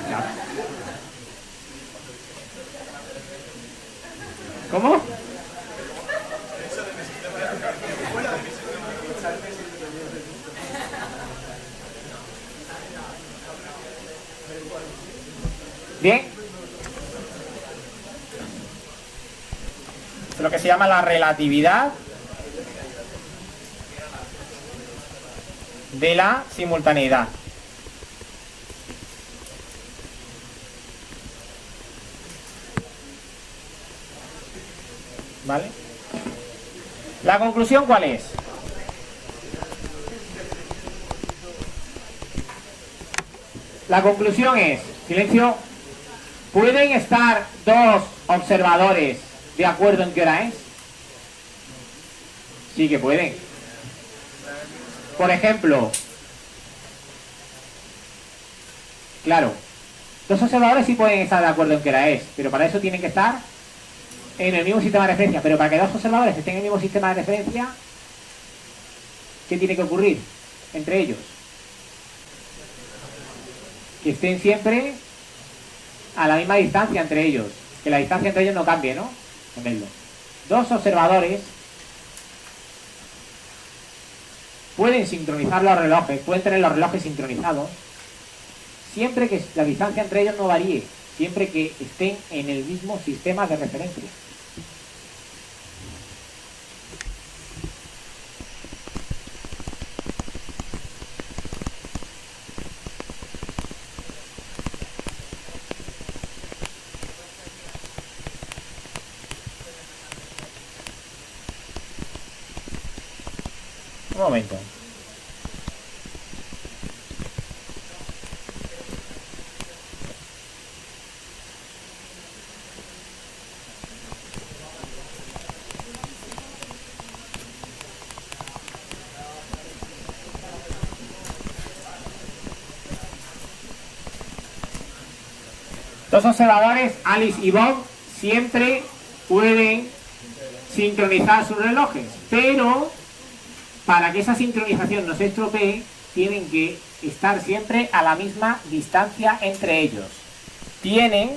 Claro. ¿Cómo? Bien. Es lo que se llama la relatividad de la simultaneidad. ¿Vale? ¿La conclusión cuál es? La conclusión es, silencio, ¿pueden estar dos observadores de acuerdo en qué hora es? Sí que pueden. Por ejemplo, claro, dos observadores sí pueden estar de acuerdo en qué hora es, pero para eso tienen que estar en el mismo sistema de referencia. Pero para que dos observadores estén en el mismo sistema de referencia, ¿qué tiene que ocurrir entre ellos? Que estén siempre a la misma distancia entre ellos. Que la distancia entre ellos no cambie, ¿no? Ponedlo. Dos observadores pueden sincronizar los relojes, pueden tener los relojes sincronizados, siempre que la distancia entre ellos no varíe, siempre que estén en el mismo sistema de referencia. Un momento. Dos observadores, Alice y Bob, siempre pueden sincronizar sus relojes, pero para que esa sincronización no se estropee, tienen que estar siempre a la misma distancia entre ellos. Tienen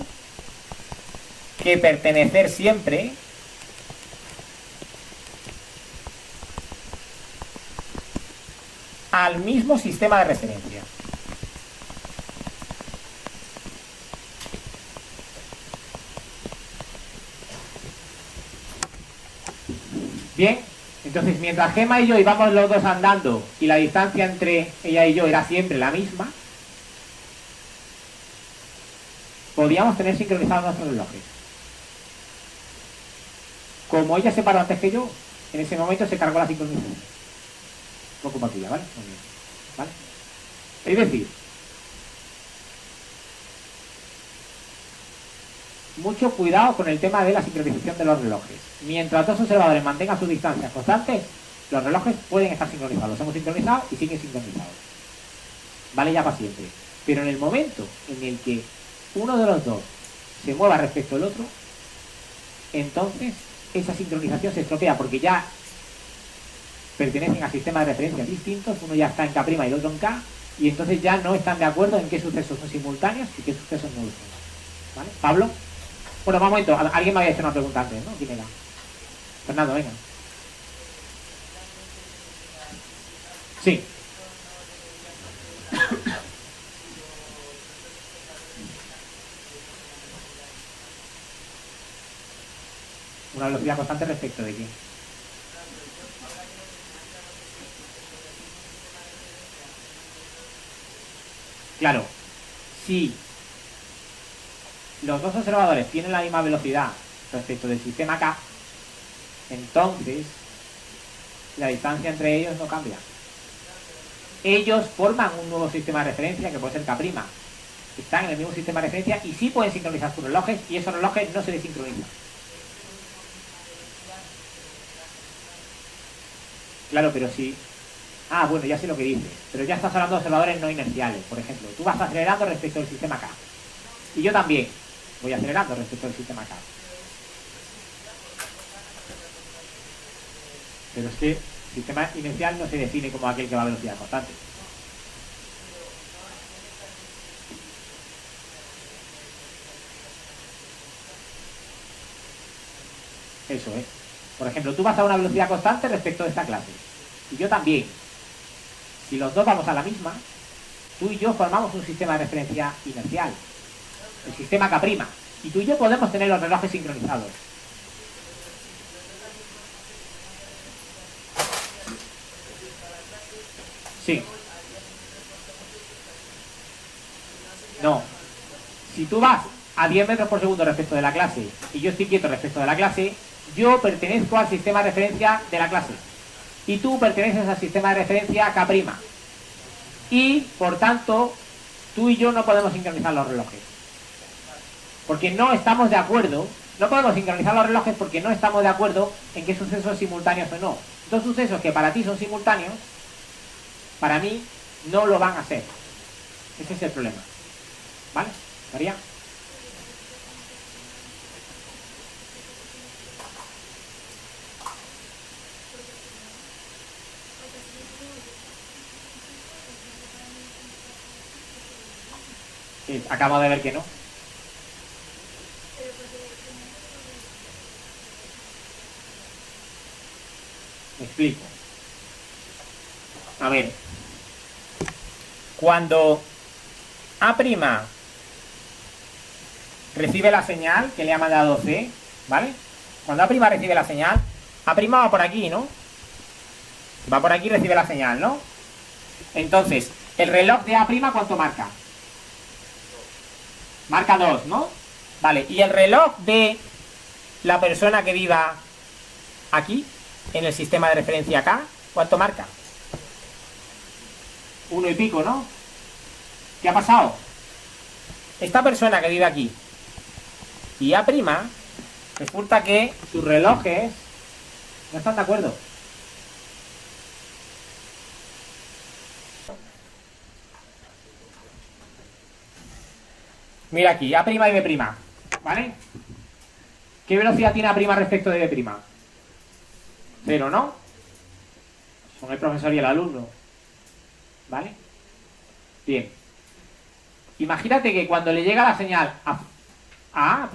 que pertenecer siempre al mismo sistema de referencia. Bien, entonces mientras Gemma y yo íbamos los dos andando y la distancia entre ella y yo era siempre la misma, podíamos tener sincronizados nuestros relojes. Como ella se paró antes que yo, en ese momento se cargó la sincronización. No culpa tuya, ¿vale? Muy bien. ¿Vale? Es decir, mucho cuidado con el tema de la sincronización de los relojes. Mientras dos observadores mantengan sus distancias constantes, los relojes pueden estar sincronizados. Los hemos sincronizado y siguen sincronizados. Vale ya para siempre. Pero en el momento en el que uno de los dos se mueva respecto al otro, entonces esa sincronización se estropea porque ya pertenecen a sistemas de referencia distintos, uno ya está en K' y el otro en K, y entonces ya no están de acuerdo en qué sucesos son simultáneos y qué sucesos no lo son. ¿Vale? ¿Pablo? Bueno, un momento, alguien me había hecho una pregunta antes, ¿no? ¿Quién era? Fernando, venga. Sí. Una velocidad constante respecto de qué. Claro, si los dos observadores tienen la misma velocidad respecto del sistema K, entonces la distancia entre ellos no cambia. Ellos forman un nuevo sistema de referencia que puede ser K'. Están en el mismo sistema de referencia y sí pueden sincronizar sus relojes y esos relojes no se desincronizan. Claro, pero sí. Ah, bueno, ya sé lo que dices. Pero ya estás hablando de observadores no inerciales. Por ejemplo, tú vas acelerando respecto al sistema K. Y yo también voy acelerando respecto al sistema K. Pero es que el sistema inercial no se define como aquel que va a velocidad constante. Eso es. Por ejemplo, tú vas a una velocidad constante respecto de esta clase. Y yo también. Si los dos vamos a la misma, tú y yo formamos un sistema de referencia inercial. El sistema K'. Y tú y yo podemos tener los relojes sincronizados. Sí. No. Si tú vas a 10 metros por segundo respecto de la clase y yo estoy quieto respecto de la clase, yo pertenezco al sistema de referencia de la clase. Y tú perteneces al sistema de referencia K'. Y, por tanto, tú y yo no podemos sincronizar los relojes. Porque no estamos de acuerdo. No podemos sincronizar los relojes porque no estamos de acuerdo en qué sucesos son simultáneos o no. Dos sucesos que para ti son simultáneos, para mí no lo van a ser. Ese es el problema. ¿Vale? María. Sí, acabo de ver que no. Me explico. A ver. Cuando A' recibe la señal que le ha mandado C, ¿vale? Cuando A' recibe la señal, A' va por aquí, ¿no? Va por aquí y recibe la señal, ¿no? Entonces, el reloj de A' ¿cuánto marca? Marca 2, ¿no? Vale, y el reloj de la persona que viva aquí, en el sistema de referencia K, ¿cuánto marca? 1 y pico, ¿no? ¿Qué ha pasado? Esta persona que vive aquí y A', resulta que sus relojes no están de acuerdo. Mira aquí, A' y B', ¿vale? ¿Qué velocidad tiene A' respecto de B'? 0, ¿no? Son el profesor y el alumno. ¿Vale? Bien. Imagínate que cuando le llega la señal a A',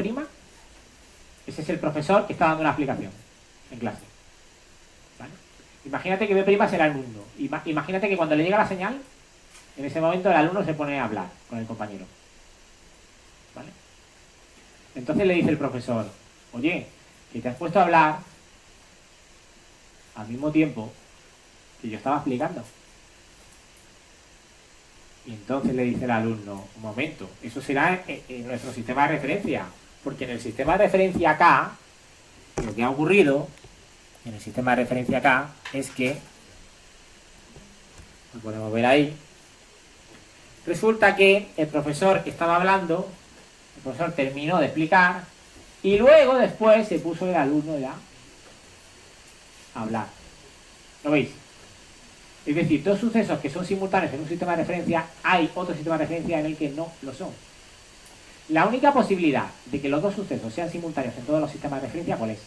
ese es el profesor que está dando una explicación en clase. ¿Vale? Imagínate que B' es el alumno. Imagínate que cuando le llega la señal, en ese momento el alumno se pone a hablar con el compañero. ¿Vale? Entonces le dice el profesor, oye, que te has puesto a hablar al mismo tiempo que yo estaba explicando. Y entonces le dice el alumno, un momento, eso será en nuestro sistema de referencia, porque en el sistema de referencia acá, lo que ha ocurrido en el sistema de referencia acá es que, lo podemos ver ahí, resulta que el profesor estaba hablando, el profesor terminó de explicar y luego después se puso el alumno ya a hablar. ¿Lo veis? Es decir, dos sucesos que son simultáneos en un sistema de referencia, hay otro sistema de referencia en el que no lo son. La única posibilidad de que los dos sucesos sean simultáneos en todos los sistemas de referencia, ¿cuál es?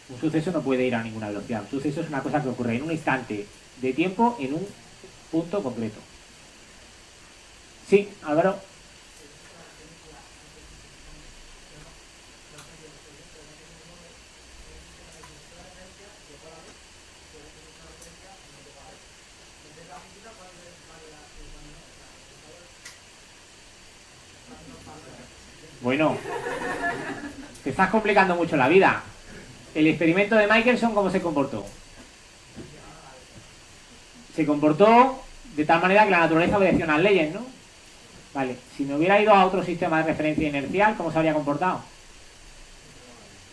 Un suceso no puede ir a ninguna velocidad. Un suceso es una cosa que ocurre en un instante de tiempo en un punto concreto. Sí, Álvaro. Bueno, te estás complicando mucho la vida. El experimento de Michelson, ¿cómo se comportó? Se comportó de tal manera que la naturaleza obedecía unas leyes, ¿no? Vale, si me hubiera ido a otro sistema de referencia inercial, ¿cómo se habría comportado?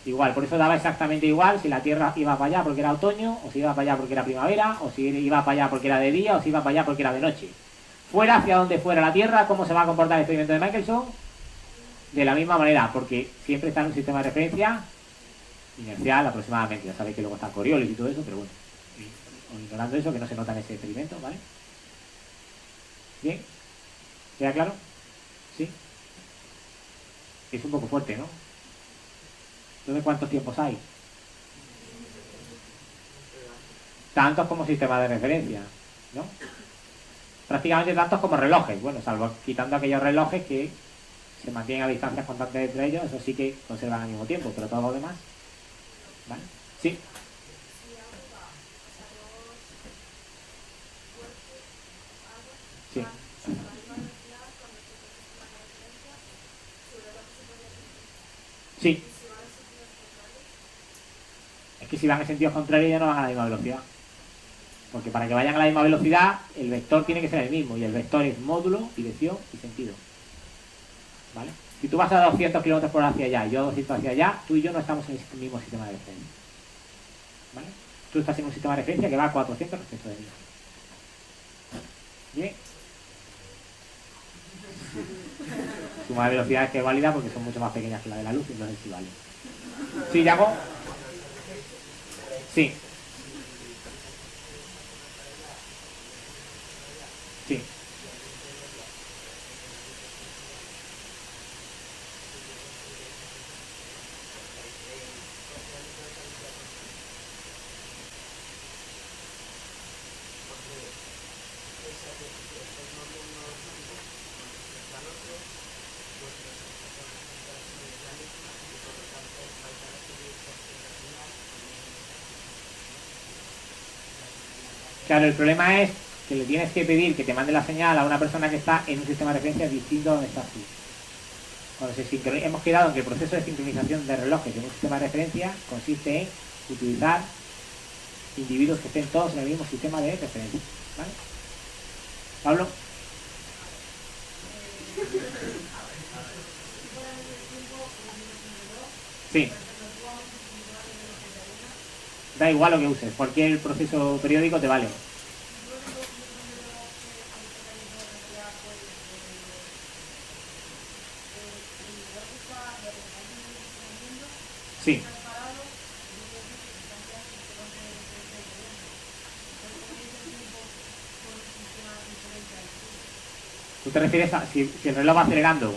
Igual, por eso daba exactamente igual si la Tierra iba para allá porque era otoño, o si iba para allá porque era primavera, o si iba para allá porque era de día, o si iba para allá porque era de noche. Fuera hacia donde fuera la Tierra, ¿cómo se va a comportar el experimento de Michelson? De la misma manera, porque siempre está en un sistema de referencia inercial aproximadamente. Ya sabéis que luego están Coriolis y todo eso, pero bueno, ignorando eso, que no se nota en ese experimento, ¿vale? ¿Bien? ¿Queda claro? ¿Sí? Es un poco fuerte, ¿no? Entonces, ¿cuántos tiempos hay? Tantos como sistemas de referencia, ¿no? Prácticamente tantos como relojes, bueno, salvo quitando aquellos relojes que se mantienen a distancias constantes entre ellos, eso sí que conservan al mismo tiempo, pero todo lo demás, ¿vale? Sí. Sí. Sí. Es que si van en sentidos contrarios ya no van a la misma velocidad. Porque para que vayan a la misma velocidad, el vector tiene que ser el mismo. Y el vector es módulo, dirección y sentido. ¿Vale? Si tú vas a 200 km por hora hacia allá y yo a 200 hacia allá, tú y yo no estamos en el mismo sistema de referencia. ¿Vale? Tú estás en un sistema de referencia que va a 400 respecto de mí. Bien. Suma de velocidades que es válida porque son mucho más pequeñas que la de la luz, entonces sí vale. ¿Sí, Yago? Sí. Sí. Claro, el problema es que le tienes que pedir que te mande la señal a una persona que está en un sistema de referencia distinto a donde estás tú. Cuando hemos quedado en que el proceso de sincronización de relojes en un sistema de referencia consiste en utilizar individuos que estén todos en el mismo sistema de referencia. ¿Vale? Pablo. Sí. Da igual lo que uses, cualquier proceso periódico te vale. Sí. ¿Tú te refieres a si el reloj va acelerando?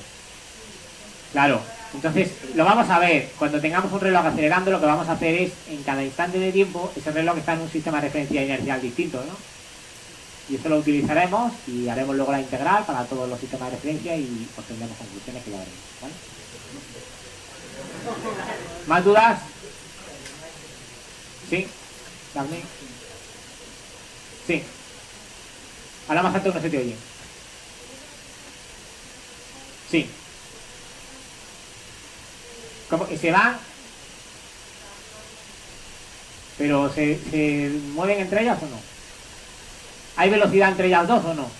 Claro. Entonces, lo vamos a ver. Cuando tengamos un reloj acelerando, lo que vamos a hacer es, en cada instante de tiempo, ese reloj está en un sistema de referencia inercial distinto, ¿no? Y eso lo utilizaremos y haremos luego la integral para todos los sistemas de referencia y obtendremos conclusiones que ya veremos, ¿vale? ¿Más dudas? ¿Sí? ¿También? Sí. Ahora más alto no se te oye. Sí. ¿Cómo? ¿Se van? ¿Pero se mueven entre ellas o no? ¿Hay velocidad entre ellas dos o no?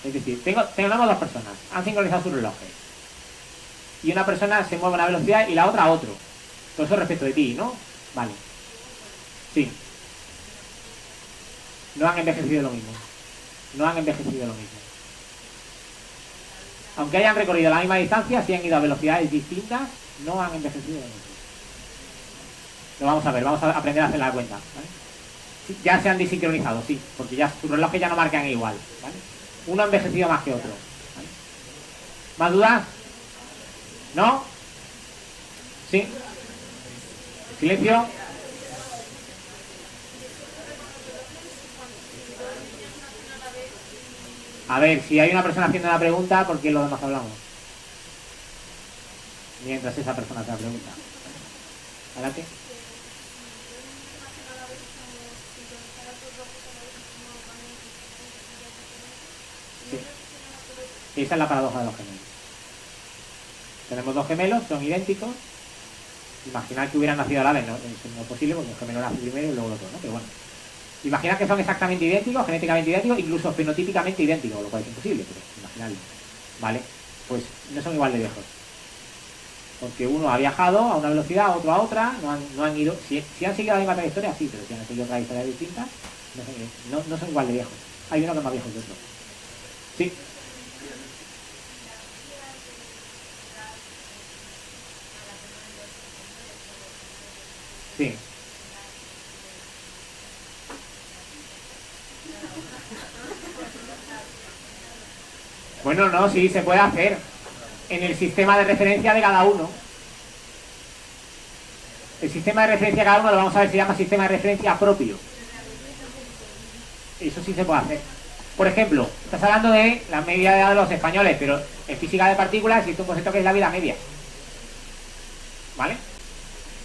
Es decir, tenemos dos personas, han sincronizado sus relojes. Y una persona se mueve a una velocidad y la otra a otro. Todo eso respecto de ti, ¿no? Vale. Sí. No han envejecido lo mismo. No han envejecido lo mismo. Aunque hayan recorrido la misma distancia, si han ido a velocidades distintas, no han envejecido lo mismo. Lo vamos a ver, vamos a aprender a hacer la cuenta, ¿vale? Ya se han desincronizado, sí, porque ya sus relojes ya no marcan igual, ¿vale? Uno ha envejecido más que otro, ¿vale? ¿Más dudas? ¿No? ¿Sí? ¿Silencio? A ver, si hay una persona haciendo una pregunta, ¿por qué los demás hablamos? Mientras esa persona hace la pregunta. Adelante. Sí. Esa es la paradoja de los gemelos. Tenemos dos gemelos, son idénticos. Imaginad que hubieran nacido a la vez, ¿no? Eso no es posible porque un gemelo nace primero y luego el otro, ¿no? Pero bueno. Imaginad que son exactamente idénticos, genéticamente idénticos, incluso fenotípicamente idénticos, lo cual es imposible, pero imaginadlo. ¿Vale? Pues no son igual de viejos. Porque uno ha viajado a una velocidad, otro a otra, no han ido. Si han seguido la misma trayectoria, sí, pero si han seguido trayectorias distintas, no son igual de viejos. Hay uno que es más viejo que otro. Sí. Sí. Bueno, no, sí, se puede hacer en el sistema de referencia de cada uno. El sistema de referencia de cada uno lo vamos a ver, se llama sistema de referencia propio. Eso sí se puede hacer. Por ejemplo, estás hablando de la media de edad de los españoles, pero en física de partículas existe un concepto que es la vida media. ¿Vale?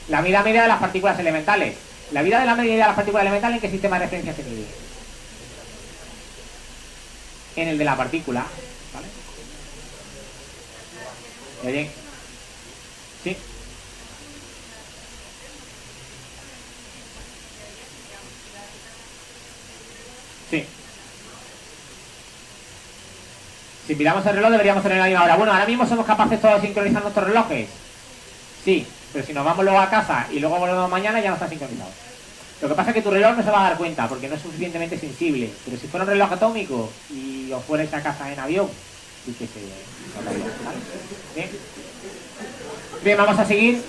La vida media de las partículas elementales. La vida de la media de las partículas elementales, ¿en qué sistema de referencia se mide? En el de la partícula. ¿Vale? ¿Me oyen? ¿Sí? Sí. Si miramos el reloj deberíamos tener la misma hora. Bueno, ahora mismo somos capaces todos de sincronizar nuestros relojes. Sí, pero si nos vamos luego a casa y luego volvemos mañana ya no está sincronizado. Lo que pasa es que tu reloj no se va a dar cuenta porque no es suficientemente sensible. Pero si fuera un reloj atómico y os fuerais a casa en avión, sí que se... ¿Vale? Bien. Bien, vamos a seguir.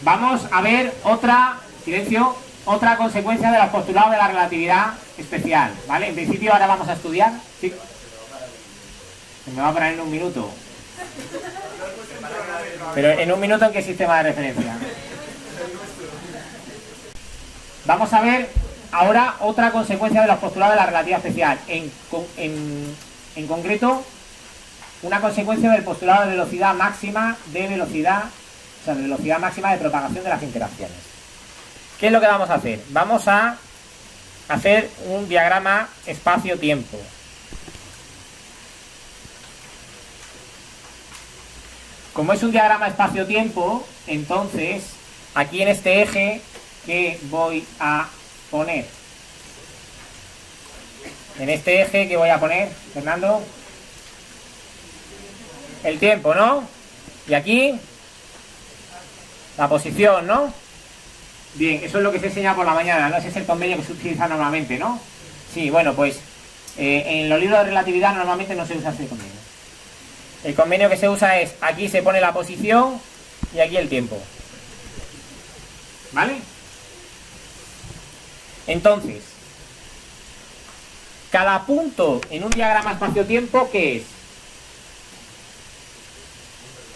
Vamos a ver otra consecuencia de los postulados de la relatividad especial, ¿vale? En principio ahora vamos a estudiar, ¿sí? Se me va a poner en un minuto. Pero en un minuto, ¿en qué sistema de referencia? Vamos a ver ahora otra consecuencia de los postulados de la relatividad especial. En concreto, una consecuencia del postulado de velocidad máxima de velocidad máxima de propagación de las interacciones. ¿Qué es lo que vamos a hacer? Vamos a hacer un diagrama espacio-tiempo. Como es un diagrama espacio-tiempo, entonces, aquí en este eje, ¿qué voy a poner? En este eje, ¿qué voy a poner, Fernando? El tiempo, ¿no? Y aquí, la posición, ¿no? Bien, eso es lo que se enseña por la mañana, ¿no? Ese es el convenio que se utiliza normalmente, ¿no? Sí, bueno, pues en los libros de relatividad normalmente no se usa ese convenio. El convenio que se usa es, aquí se pone la posición y aquí el tiempo. ¿Vale? Entonces, cada punto en un diagrama espacio-tiempo, ¿qué es?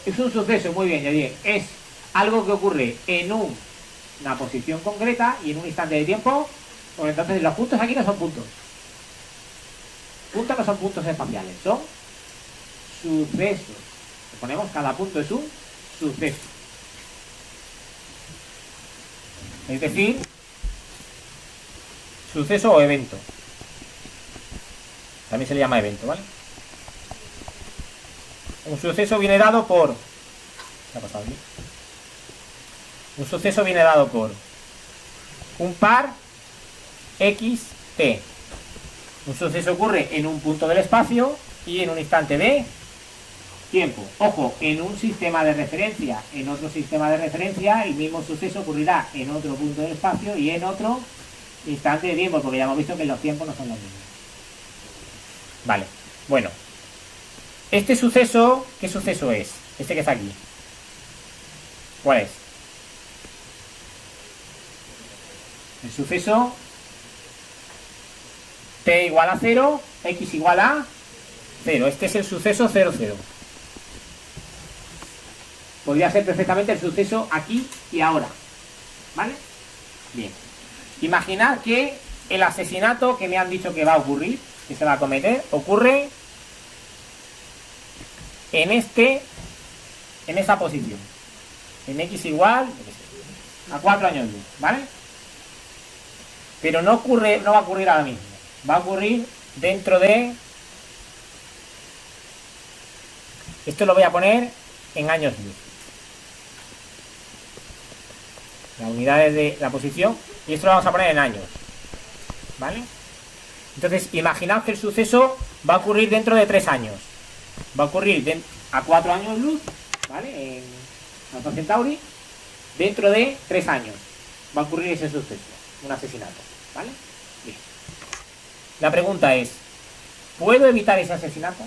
Es un suceso, muy bien, Yadier. Es algo que ocurre en una posición concreta y en un instante de tiempo. Pues entonces los puntos aquí no son puntos. Puntos no son puntos espaciales, son sucesos. Ponemos cada punto es un suceso. Es decir, suceso o evento. También se le llama evento, ¿vale? Un suceso viene dado por... ¿Qué ha pasado aquí? Un suceso viene dado por un par x, t. Un suceso ocurre en un punto del espacio y en un instante de tiempo. Ojo, en un sistema de referencia. En otro sistema de referencia el mismo suceso ocurrirá en otro punto del espacio y en otro instante de tiempo, porque ya hemos visto que los tiempos no son los mismos. Vale, bueno. Este suceso, ¿qué suceso es? Este que está aquí. ¿Cuál es? El suceso t igual a 0, x igual a 0. Este es el suceso 0, 0. Podría ser perfectamente el suceso aquí y ahora. ¿Vale? Bien. Imaginad que el asesinato que me han dicho que va a ocurrir, que se va a cometer, ocurre en esta posición. En x igual a 4 años luz. ¿Vale? Pero no va a ocurrir ahora mismo. Va a ocurrir dentro de... Esto lo voy a poner en años luz. Las unidades de la posición. Y esto lo vamos a poner en años. ¿Vale? Entonces, imaginaos que el suceso va a ocurrir dentro de 3 años. Va a ocurrir a 4 años luz. ¿Vale? En Alpha Centauri. Dentro de 3 años. Va a ocurrir ese suceso. Un asesinato. ¿Vale? Bien. La pregunta es, ¿puedo evitar ese asesinato?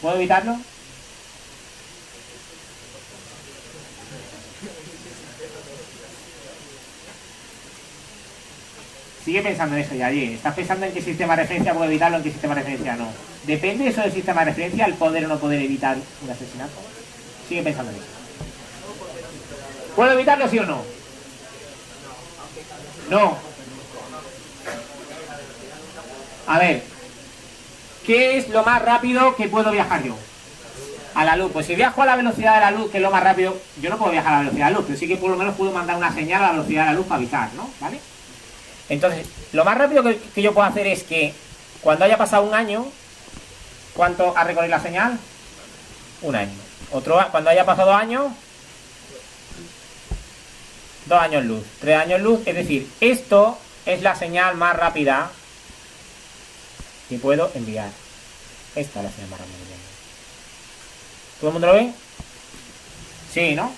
¿Puedo evitarlo? Sigue pensando en eso, Yaye. ¿Estás pensando en qué sistema de referencia puedo evitarlo, en qué sistema de referencia no? ¿Depende eso del sistema de referencia, el poder o no poder evitar un asesinato? Sigue pensando en eso. ¿Puedo evitarlo, sí o no? No. A ver, ¿qué es lo más rápido que puedo viajar yo? A la luz. Pues si viajo a la velocidad de la luz, que es lo más rápido, yo no puedo viajar a la velocidad de la luz, pero sí que por lo menos puedo mandar una señal a la velocidad de la luz para avisar, ¿no? ¿Vale? Entonces, lo más rápido que yo puedo hacer es que cuando haya pasado un año, ¿cuánto ha recorrido la señal? Un año. Cuando haya pasado 2 años, 2 años luz, 3 años luz, es decir, esto es la señal más rápida que puedo enviar. Esta es la señal más rápida que puedo enviar. ¿Todo el mundo lo ve? Sí, ¿no?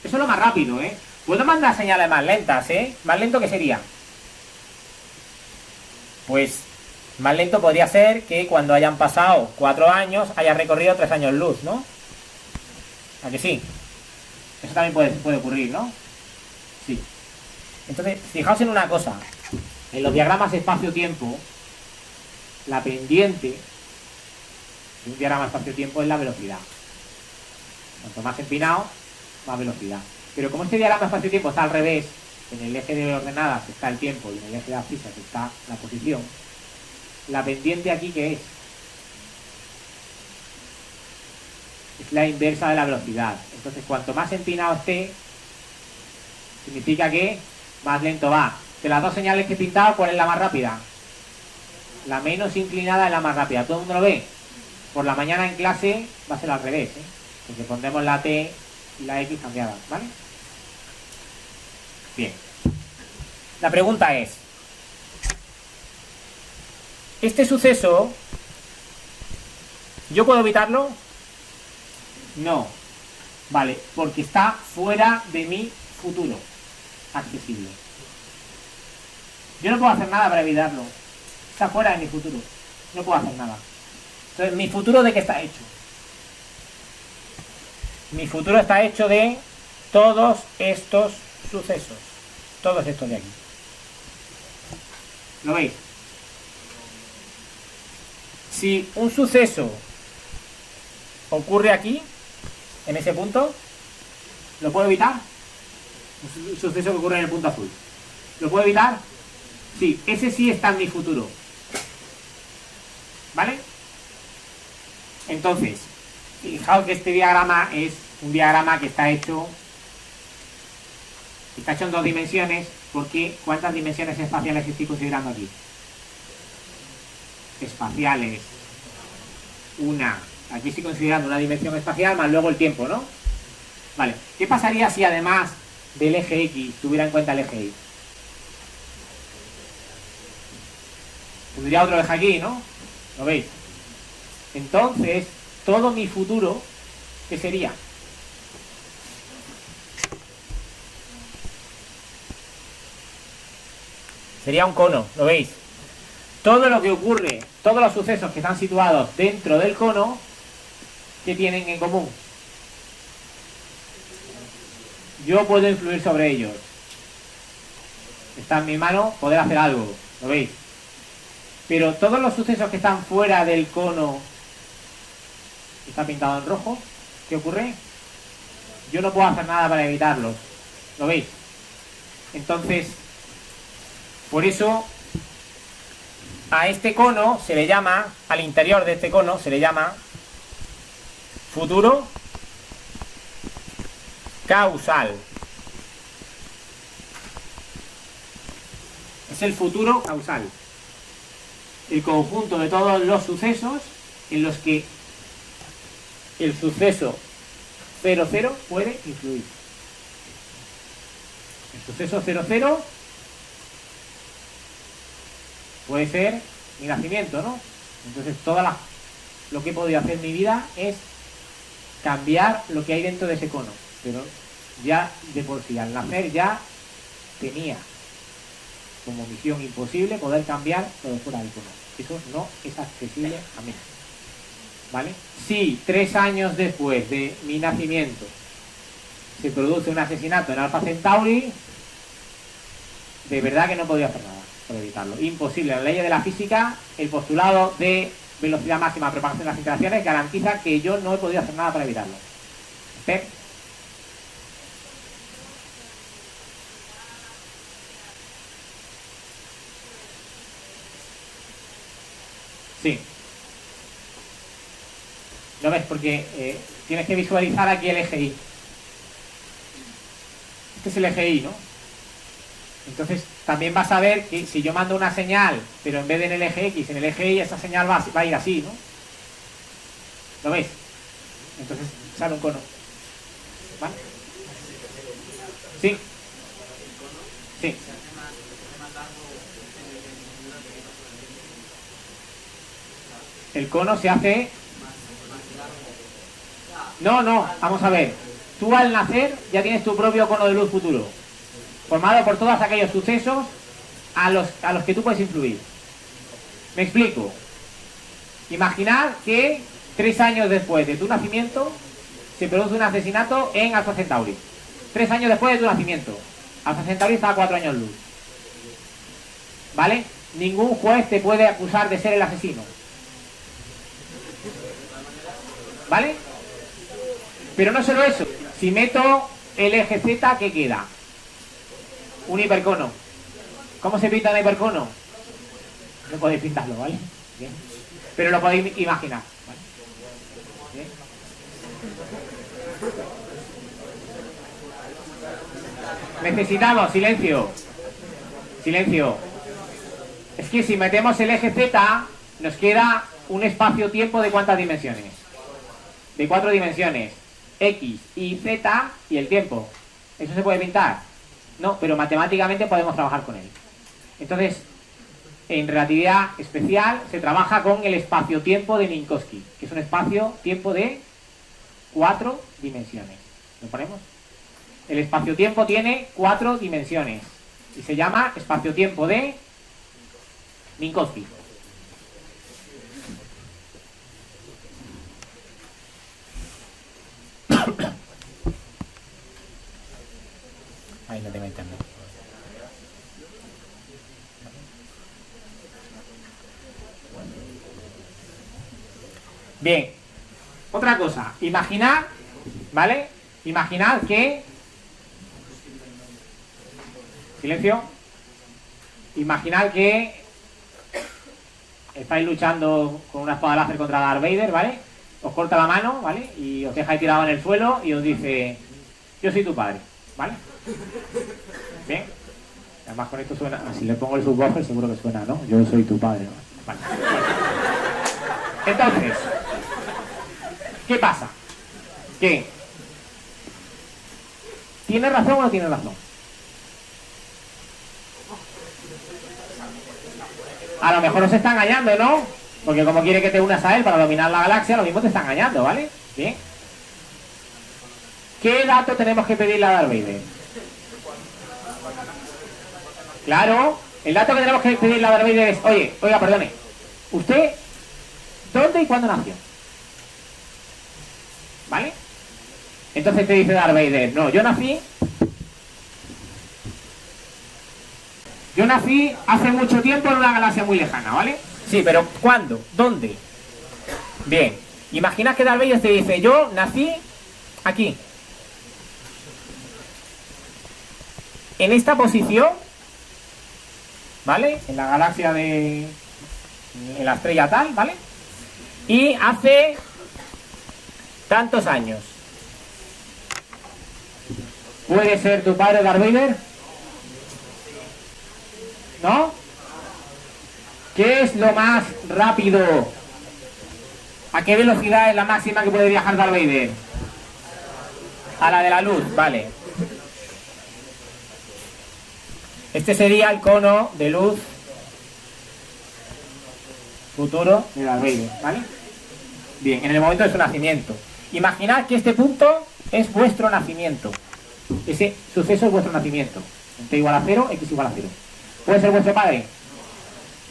Eso es lo más rápido, ¿eh? Puedo mandar señales más lentas, ¿eh? ¿Más lento qué sería? Pues más lento podría ser que cuando hayan pasado 4 años haya recorrido 3 años luz, ¿no? ¿A que sí? Eso también puede ocurrir, ¿no? Sí. Entonces, fijaos en una cosa. En los diagramas espacio-tiempo, la pendiente de un diagrama espacio-tiempo es la velocidad. Cuanto más empinado, más velocidad. Pero como este diagrama espacio-tiempo está al revés, en el eje de ordenadas está el tiempo y en el eje de abscisas está la posición, la pendiente aquí, ¿qué es? Es la inversa de la velocidad. Entonces, cuanto más empinado esté, significa que más lento va. De las dos señales que he pintado, ¿cuál es la más rápida? La menos inclinada es la más rápida. ¿Todo el mundo lo ve? Por la mañana en clase va a ser al revés, ¿eh? Porque pondremos la T y la X cambiadas, ¿vale? Bien. La pregunta es, ¿este suceso yo puedo evitarlo? No. Vale, porque está fuera de mi futuro accesible. Yo no puedo hacer nada para evitarlo. Está fuera de mi futuro. No puedo hacer nada. Entonces, ¿mi futuro de qué está hecho? Mi futuro está hecho de todos estos sucesos. Todos estos de aquí. ¿Lo veis? Si un suceso ocurre aquí, en ese punto, ¿lo puedo evitar? Un suceso que ocurre en el punto azul. ¿Lo puedo evitar? Sí, ese sí está en mi futuro. ¿Vale? Entonces, fijaos que este diagrama es un diagrama que está hecho Está hecho en 2 dimensiones porque ¿cuántas dimensiones espaciales estoy considerando aquí? Espaciales. Una. Aquí estoy considerando una dimensión espacial más luego el tiempo, ¿no? Vale. ¿Qué pasaría si además del eje X tuviera en cuenta el eje Y? Tendría otro eje aquí, ¿no? ¿Lo veis? Entonces, todo mi futuro, ¿qué sería? Sería un cono, ¿lo veis? Todo lo que ocurre, todos los sucesos que están situados dentro del cono, ¿qué tienen en común? Yo puedo influir sobre ellos. Está en mi mano poder hacer algo, ¿lo veis? Pero todos los sucesos que están fuera del cono, está pintado en rojo, ¿qué ocurre? Yo no puedo hacer nada para evitarlos, ¿lo veis? Entonces, por eso a este cono se le llama, al interior de este cono se le llama futuro causal. Es el futuro causal. El conjunto de todos los sucesos en los que el suceso 00 puede influir. El suceso 00 puede ser mi nacimiento, ¿no? Entonces lo que he podido hacer en mi vida es cambiar lo que hay dentro de ese cono. Pero ya de por sí, al nacer ya tenía como misión imposible poder cambiar lo de fuera del cono. Eso no es accesible a mí. ¿Vale? Si 3 años después de mi nacimiento se produce un asesinato en Alpha Centauri, de verdad que no podía hacer nada por evitarlo. Imposible. La ley de la física, el postulado de velocidad máxima de propagación de las interacciones garantiza que yo no he podido hacer nada para evitarlo. ¿Ven? Sí. ¿Lo ves? Porque tienes que visualizar aquí el eje Y. Este es el eje Y, ¿no? Entonces también vas a ver que si yo mando una señal, pero en vez de en el eje X, en el eje Y, esa señal va a ir así, ¿no? ¿Lo ves? Entonces sale un cono. ¿Vale? Sí. Sí. El cono se hace... No, vamos a ver. Tú al nacer ya tienes tu propio cono de luz futuro, formado por todos aquellos sucesos a los que tú puedes influir. Me explico. Imaginad que 3 años después de tu nacimiento se produce un asesinato en Alpha Centauri. 3 años después de tu nacimiento. Alpha Centauri está a 4 años luz. ¿Vale? Ningún juez te puede acusar de ser el asesino. ¿Vale? Pero no solo eso. Si meto el eje Z, ¿qué queda? Un hipercono. ¿Cómo se pinta un hipercono? No podéis pintarlo, ¿vale? Bien. Pero lo podéis imaginar, ¿vale? Bien. Necesitamos silencio. Silencio. Es que si metemos el eje Z, nos queda un espacio-tiempo de ¿cuántas dimensiones? De 4 dimensiones. X, Y, Z y el tiempo. ¿Eso se puede pintar? No, pero matemáticamente podemos trabajar con él. Entonces, en relatividad especial se trabaja con el espacio-tiempo de Minkowski, que es un espacio-tiempo de 4 dimensiones. ¿Lo ponemos? El espacio-tiempo tiene 4 dimensiones y se llama espacio-tiempo de Minkowski. Ahí no te metas, ¿no? Bien, otra cosa, imaginad, ¿vale? Imaginad que... Silencio. Imaginad que estáis luchando con una espada láser contra Darth Vader, ¿vale? Os corta la mano, ¿vale? Y os deja tirado en el suelo y os dice: yo soy tu padre, ¿Vale? Bien. Además con esto suena, si le pongo el subwoofer seguro que suena, ¿no? Yo soy tu padre, ¿no? Vale. Entonces, ¿qué pasa? ¿Qué? ¿Tiene razón o no tiene razón? A lo mejor os está engañando, ¿no? Porque como quiere que te unas a él para dominar la galaxia, lo mismo te está engañando, ¿vale? Bien. ¿Qué dato tenemos que pedirle a Darth Vader? Claro, el dato que tenemos que pedirle a Darth Vader es, oiga, perdone, ¿usted dónde y cuándo nació? ¿Vale? Entonces te dice Darth Vader, no, yo nací hace mucho tiempo en una galaxia muy lejana, ¿vale? Sí, pero ¿cuándo? ¿Dónde? Bien, imagina que Darth Vader te dice, yo nací aquí, en esta posición, ¿vale? En la galaxia en la estrella tal, ¿vale? Y hace tantos años. ¿Puede ser tu padre Darth Vader? ¿No? ¿Qué es lo más rápido? ¿A qué velocidad es la máxima que puede viajar Darth Vader? A la de la luz, vale. Este sería el cono de luz futuro de Darth Vader, ¿vale? Bien, en el momento de su nacimiento. Imaginad que este punto es vuestro nacimiento. Ese suceso es vuestro nacimiento. T igual a 0, X igual a 0. ¿Puede ser vuestro padre?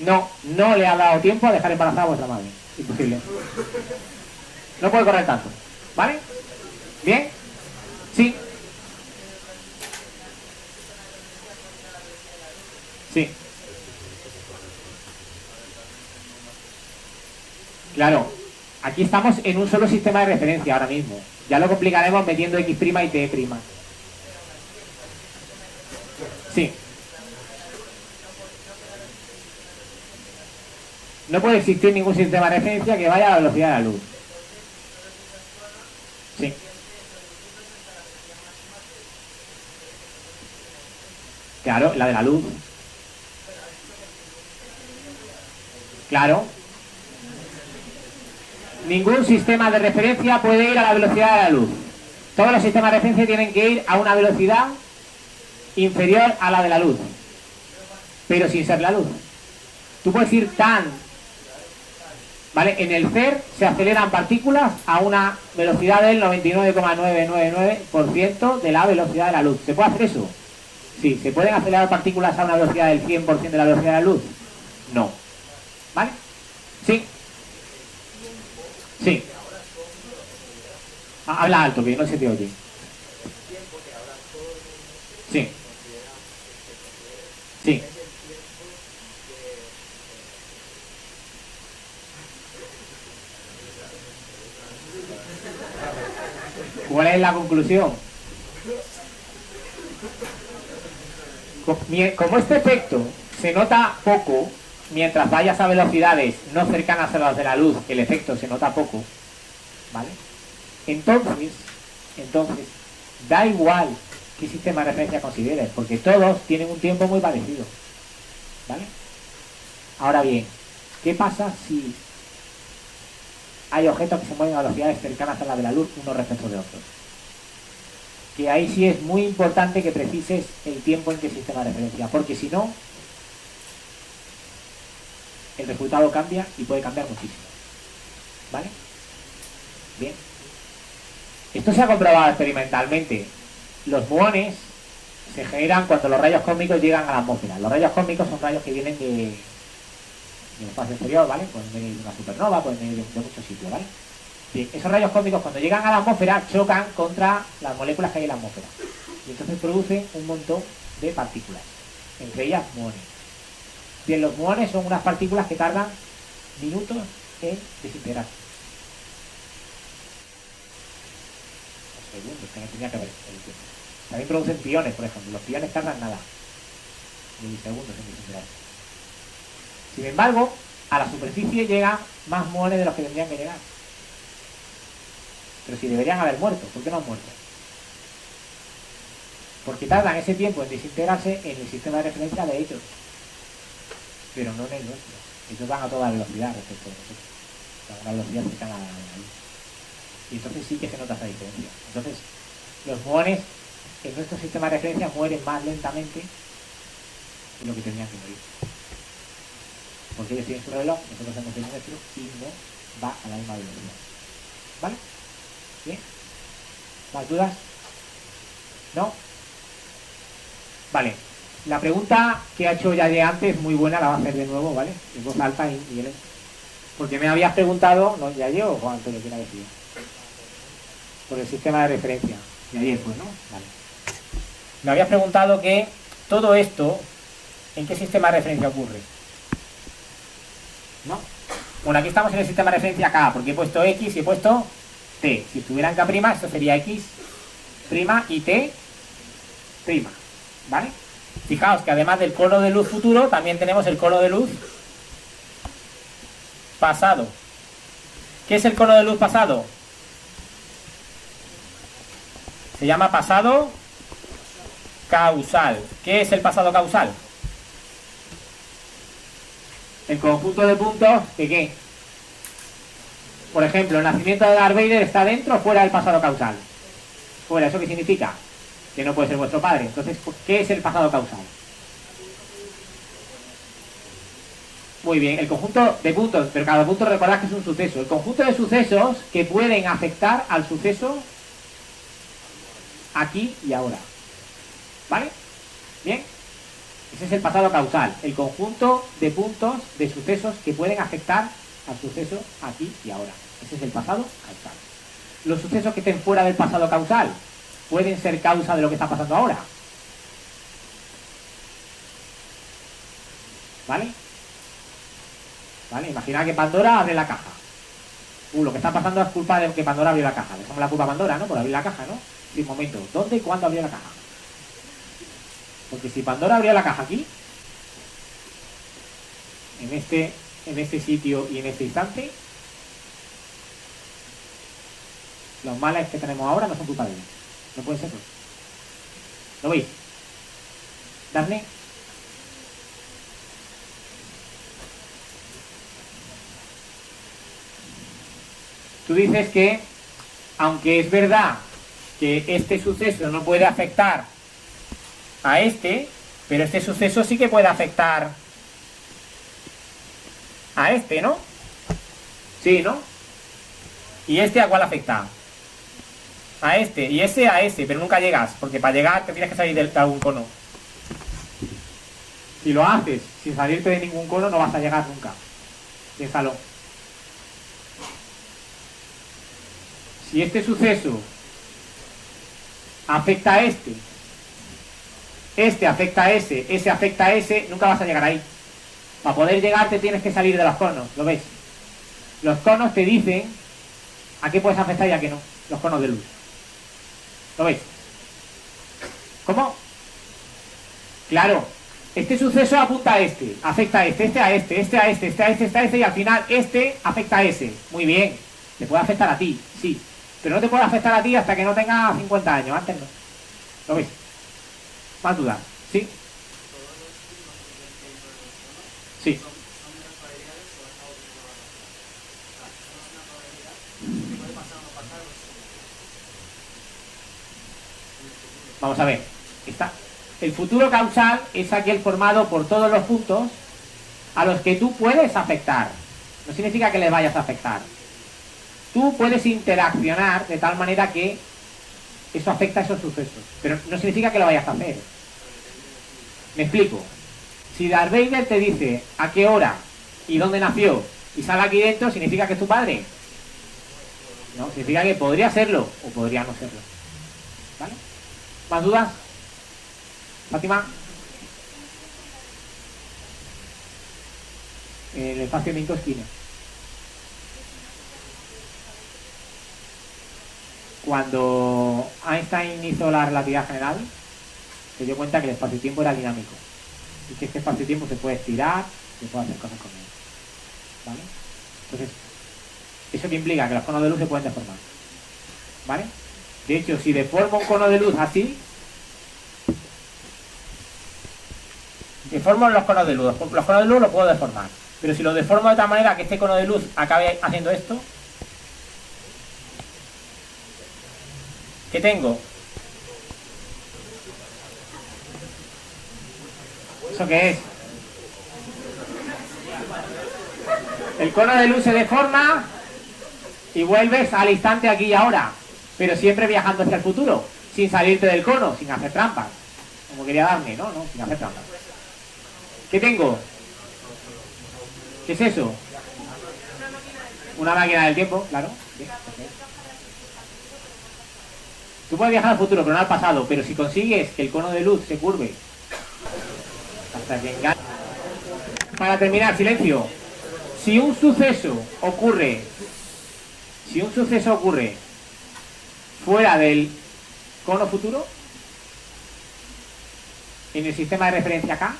No, no le ha dado tiempo a dejar embarazada a vuestra madre. Imposible. No puede correr tanto. ¿Vale? ¿Bien? Sí. Sí. Claro, aquí estamos en un solo sistema de referencia ahora mismo. Ya lo complicaremos metiendo X' y T'. Sí. No puede existir ningún sistema de referencia que vaya a la velocidad de la luz. Sí. Claro, la de la luz. Claro. Ningún sistema de referencia puede ir a la velocidad de la luz. Todos los sistemas de referencia tienen que ir a una velocidad inferior a la de la luz, pero sin ser la luz. Tú puedes ir ¿vale? En el CER se aceleran partículas a una velocidad del 99,999% de la velocidad de la luz. ¿Se puede hacer eso? Sí. ¿Se pueden acelerar partículas a una velocidad del 100% de la velocidad de la luz? No. ¿Vale? Sí. Sí. Habla alto, que no se te oye. Sí. Sí. ¿Cuál es la conclusión? Como este efecto se nota poco, mientras vayas a velocidades no cercanas a las de la luz, el efecto se nota poco, ¿vale? Entonces, da igual qué sistema de referencia consideres, porque todos tienen un tiempo muy parecido, ¿vale? Ahora bien, ¿qué pasa si hay objetos que se mueven a velocidades cercanas a la de la luz unos respecto de otros? Que ahí sí es muy importante que precises el tiempo en que sistema de referencia, porque si no, el resultado cambia y puede cambiar muchísimo. ¿Vale? Bien. Esto se ha comprobado experimentalmente. Los muones se generan cuando los rayos cósmicos llegan a la atmósfera. Los rayos cósmicos son rayos que vienen del espacio exterior, ¿vale? Pueden venir de una supernova, pueden venir de muchos sitios, ¿vale? Bien, esos rayos cósmicos cuando llegan a la atmósfera chocan contra las moléculas que hay en la atmósfera. Y entonces producen un montón de partículas, entre ellas muones. Bien, los muones son unas partículas que tardan minutos en desintegrarse. O segundos, que no tenía que ver el tiempo. También producen piones, por ejemplo. Los piones tardan nada, milisegundos en desintegrarse. Sin embargo, a la superficie llegan más muones de los que tendrían que llegar. Pero si deberían haber muerto, ¿por qué no han muerto? Porque tardan ese tiempo en desintegrarse en el sistema de referencia de ellos, pero no en el nuestro. Ellos van a toda velocidad respecto a nosotros, a una velocidad cercana a la luz. Y entonces sí que se nota esa diferencia. Entonces, los muones en nuestro sistema de referencia mueren más lentamente de lo que tendrían que morir. Porque ellos tienen su reloj, nosotros hemos el nuestro y no va a la misma velocidad. ¿Vale? ¿Bien? ¿Más dudas? ¿No? Vale. La pregunta que ha hecho ya de antes, muy buena, la va a hacer de nuevo, ¿vale? En voz alta y Miguel. Porque me habías preguntado, no, ya yo o Juan Antonio, ¿quién ha decidido? Por el sistema de referencia. Y ayer fue, ¿no? Vale. Me habías preguntado que todo esto, ¿en qué sistema de referencia ocurre? ¿No? Bueno, aquí estamos en el sistema de referencia K, porque he puesto X y he puesto T. Si estuviera en K', esto sería X' y T', ¿vale? Fijaos que además del cono de luz futuro, también tenemos el cono de luz pasado. ¿Qué es el cono de luz pasado? Se llama pasado causal. ¿Qué es el pasado causal? El conjunto de puntos de ¿qué? Por ejemplo, el nacimiento de Darth Vader está dentro o fuera del pasado causal. Fuera, ¿eso qué significa? Que no puede ser vuestro padre. Entonces, ¿qué es el pasado causal? Muy bien, el conjunto de puntos, pero cada punto recordad que es un suceso. El conjunto de sucesos que pueden afectar al suceso aquí y ahora. ¿Vale? Bien. Ese es el pasado causal, el conjunto de puntos de sucesos que pueden afectar al suceso aquí y ahora. Ese es el pasado causal. Los sucesos que estén fuera del pasado causal pueden ser causa de lo que está pasando ahora. ¿Vale? ¿Vale? Imagina que Pandora abre la caja. Lo que está pasando es culpa de que Pandora abrió la caja. Le echamos la culpa a Pandora, ¿no? Por abrir la caja, ¿no? Sí, un momento. ¿Dónde y cuándo abrió la caja? Porque si Pandora abrió la caja aquí, en este sitio y en este instante, los males que tenemos ahora no son culpa de ella. No puede ser. ¿Lo veis? Dafne. Tú dices que, aunque es verdad que este suceso no puede afectar a este, pero este suceso sí que puede afectar a este, ¿no? Sí, ¿no? ¿Y este a cuál afecta? A este, y ese a ese, pero nunca llegas, porque para llegar te tienes que salir de algún cono. Si lo haces sin salirte de ningún cono, no vas a llegar nunca. Piénsalo. Si este suceso afecta a este afecta a ese afecta a ese, nunca vas a llegar ahí. Para poder llegar te tienes que salir de los conos, ¿lo ves? Los conos te dicen a qué puedes afectar y a qué no. Los conos de luz. ¿Lo veis? ¿Cómo? Claro, este suceso apunta a este, afecta a este a este, este a este, este a este, este a este, y al final este afecta a ese. Muy bien, te puede afectar a ti, sí. Pero no te puede afectar a ti hasta que no tengas 50 años, antes no. ¿Lo veis? Más dudas, ¿sí? Sí. Vamos a ver. El futuro causal es aquel formado por todos los puntos a los que tú puedes afectar. No significa que les vayas a afectar. Tú puedes interaccionar de tal manera que eso afecta a esos sucesos. Pero no significa que lo vayas a hacer. Me explico. Si Darth Vader te dice a qué hora y dónde nació y sale aquí dentro, ¿significa que es tu padre? No, significa que podría serlo o podría no serlo. ¿Vale? ¿Más dudas? Fátima. El espacio Minkowski. Cuando Einstein hizo la relatividad general, se dio cuenta que el espacio-tiempo era dinámico. Y que este espacio-tiempo se puede estirar, se puede hacer cosas con él. ¿Vale? Entonces, eso que implica que los conos de luz se pueden deformar. ¿Vale? De hecho, si deformo un cono de luz así, que formo los conos de luz. Los conos de luz los puedo deformar. Pero si los deformo de tal manera que este cono de luz acabe haciendo esto, ¿qué tengo? ¿Eso qué es? El cono de luz se deforma y vuelves al instante aquí y ahora, pero siempre viajando hacia el futuro, sin salirte del cono, sin hacer trampas. Como quería darme, ¿no? No, sin hacer trampas. ¿Qué tengo? ¿Qué es eso? Una máquina del tiempo, claro. Tú puedes viajar al futuro, pero no al pasado. Pero si consigues que el cono de luz se curve hasta que engañe. Para terminar, silencio. Si un suceso ocurre fuera del cono futuro, en el sistema de referencia K,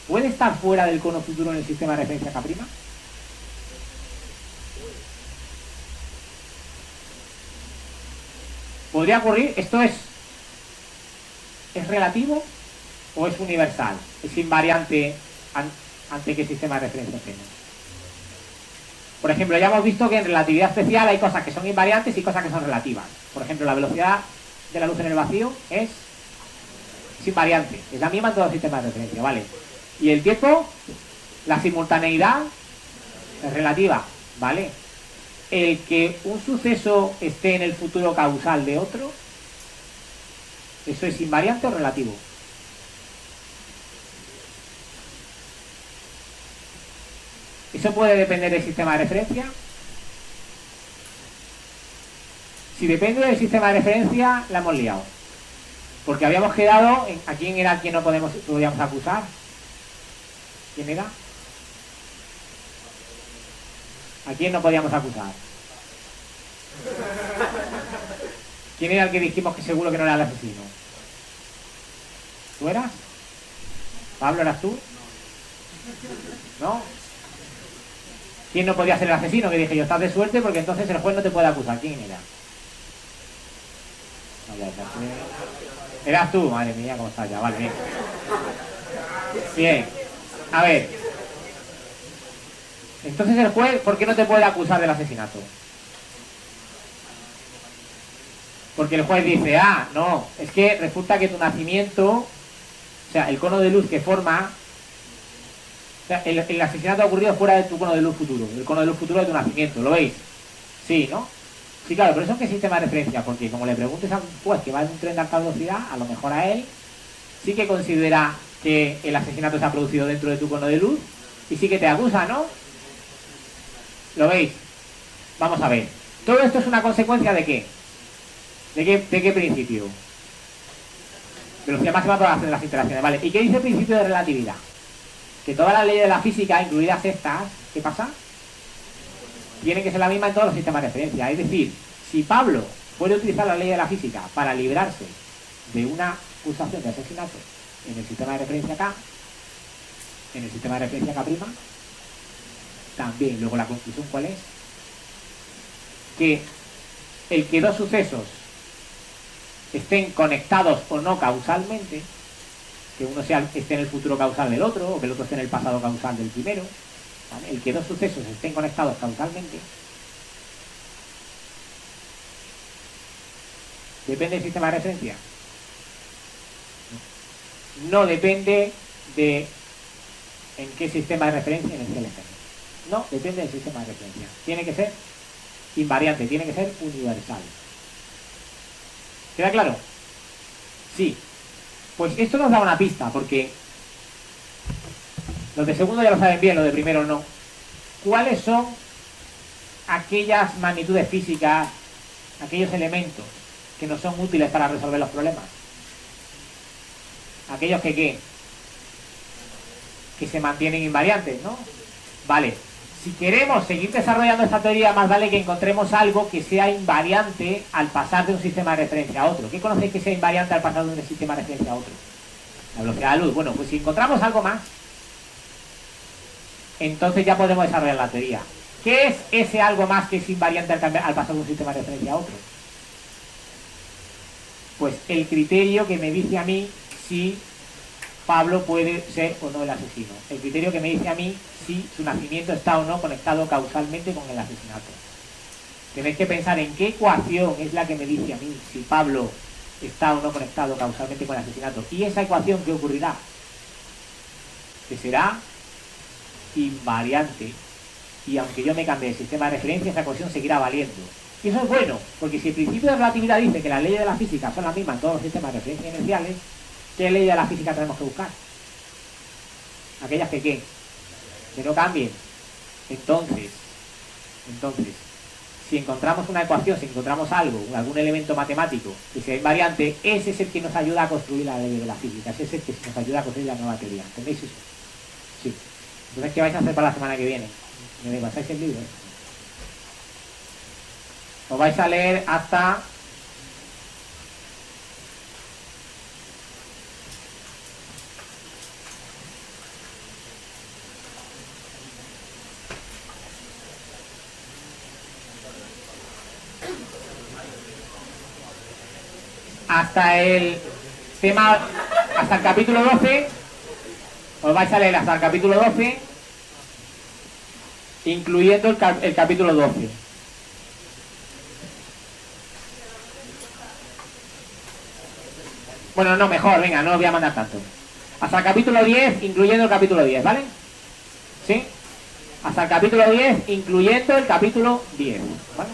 ¿puede estar fuera del cono futuro en el sistema de referencia K'? ¿Podría ocurrir? ¿Esto es relativo o es universal? ¿Es invariante ante qué sistema de referencia tenemos? Por ejemplo, ya hemos visto que en relatividad especial hay cosas que son invariantes y cosas que son relativas. Por ejemplo, la velocidad de la luz en el vacío es invariante, es la misma en todos los sistemas de referencia, ¿vale? Y el tiempo, la simultaneidad es relativa, ¿vale? El que un suceso esté en el futuro causal de otro, ¿eso es invariante o relativo? ¿Eso puede depender del sistema de referencia? Si depende del sistema de referencia, la hemos liado. Porque habíamos quedado en a quién era quien no podíamos acusar. ¿Quién era? ¿A quién no podíamos acusar? ¿Quién era el que dijimos que seguro que no era el asesino? ¿Tú eras? ¿Pablo, eras tú? ¿No? ¿Quién no podía ser el asesino? Que dije yo, estás de suerte porque entonces el juez no te puede acusar. ¿Quién era? Eras tú, madre mía, cómo estás ya, vale, bien. Bien, a ver. Entonces el juez, ¿por qué no te puede acusar del asesinato? Porque el juez dice, no, es que resulta que tu nacimiento, o sea, el cono de luz que forma, o sea, el asesinato ha ocurrido fuera de tu cono de luz futuro, el cono de luz futuro de tu nacimiento, ¿lo veis? Sí, ¿no? Sí, claro, pero eso es que sistema de referencia, porque como le preguntes a un juez que va en un tren de alta velocidad, a lo mejor a él sí que considera que el asesinato se ha producido dentro de tu cono de luz y sí que te acusa, ¿no? ¿Lo veis? Vamos a ver. Todo esto es una consecuencia ¿de qué? ¿De qué principio? Velocidad máxima por la de las interacciones, ¿vale? ¿Y qué dice el principio de relatividad? Que todas las leyes de la física, incluidas estas, ¿qué pasa? Tienen que ser la misma en todos los sistemas de referencia. Es decir, si Pablo puede utilizar la ley de la física para librarse de una acusación de asesinato en el sistema de referencia K, en el sistema de referencia K', también. Luego la conclusión, ¿cuál es? Que el que dos sucesos estén conectados o no causalmente, que uno esté en el futuro causal del otro, o que el otro esté en el pasado causal del primero, ¿vale? El que dos sucesos estén conectados causalmente ¿depende del sistema de referencia? No depende de en qué sistema de referencia en el que le estén. No, depende del sistema de referencia. Tiene que ser invariante, tiene que ser universal. ¿Queda claro? Sí. Pues esto nos da una pista, porque los de segundo ya lo saben bien, los de primero no. ¿Cuáles son aquellas magnitudes físicas, aquellos elementos que nos son útiles para resolver los problemas? Aquellos que ¿qué? Que se mantienen invariantes, ¿no? Vale. Si queremos seguir desarrollando esta teoría, más vale que encontremos algo que sea invariante al pasar de un sistema de referencia a otro. ¿Qué conocéis que sea invariante al pasar de un sistema de referencia a otro? La velocidad de la luz. Bueno, pues si encontramos algo más, entonces ya podemos desarrollar la teoría. ¿Qué es ese algo más que es invariante al pasar de un sistema de referencia a otro? Pues el criterio que me dice a mí si Pablo puede ser o no el asesino. El criterio que me dice a mí si su nacimiento está o no conectado causalmente con el asesinato. Tenéis que pensar en qué ecuación es la que me dice a mí si Pablo está o no conectado causalmente con el asesinato. Y esa ecuación, ¿qué ocurrirá? Que será invariante. Y aunque yo me cambie de sistema de referencia, esa ecuación seguirá valiendo. Y eso es bueno, porque si el principio de relatividad dice que las leyes de la física son las mismas en todos los sistemas de referencia inerciales, ¿qué leyes de la física tenemos que buscar? Aquellas que ¿qué? Que no cambien. Entonces, si encontramos una ecuación, si encontramos algo, algún elemento matemático que sea invariante, ese es el que nos ayuda a construir la ley de la física, ese es el que nos ayuda a construir la nueva teoría. ¿Entendéis eso? Sí. Entonces, ¿qué vais a hacer para la semana que viene? ¿Me pasáis el libro? Os vais a leer hasta... hasta el tema, hasta el capítulo 12, os vais a leer hasta el capítulo 12, incluyendo el capítulo 12. Bueno, no, mejor, venga, no os voy a mandar tanto. Hasta el capítulo 10, incluyendo el capítulo 10, ¿vale? ¿Sí? Hasta el capítulo 10, incluyendo el capítulo 10, ¿vale?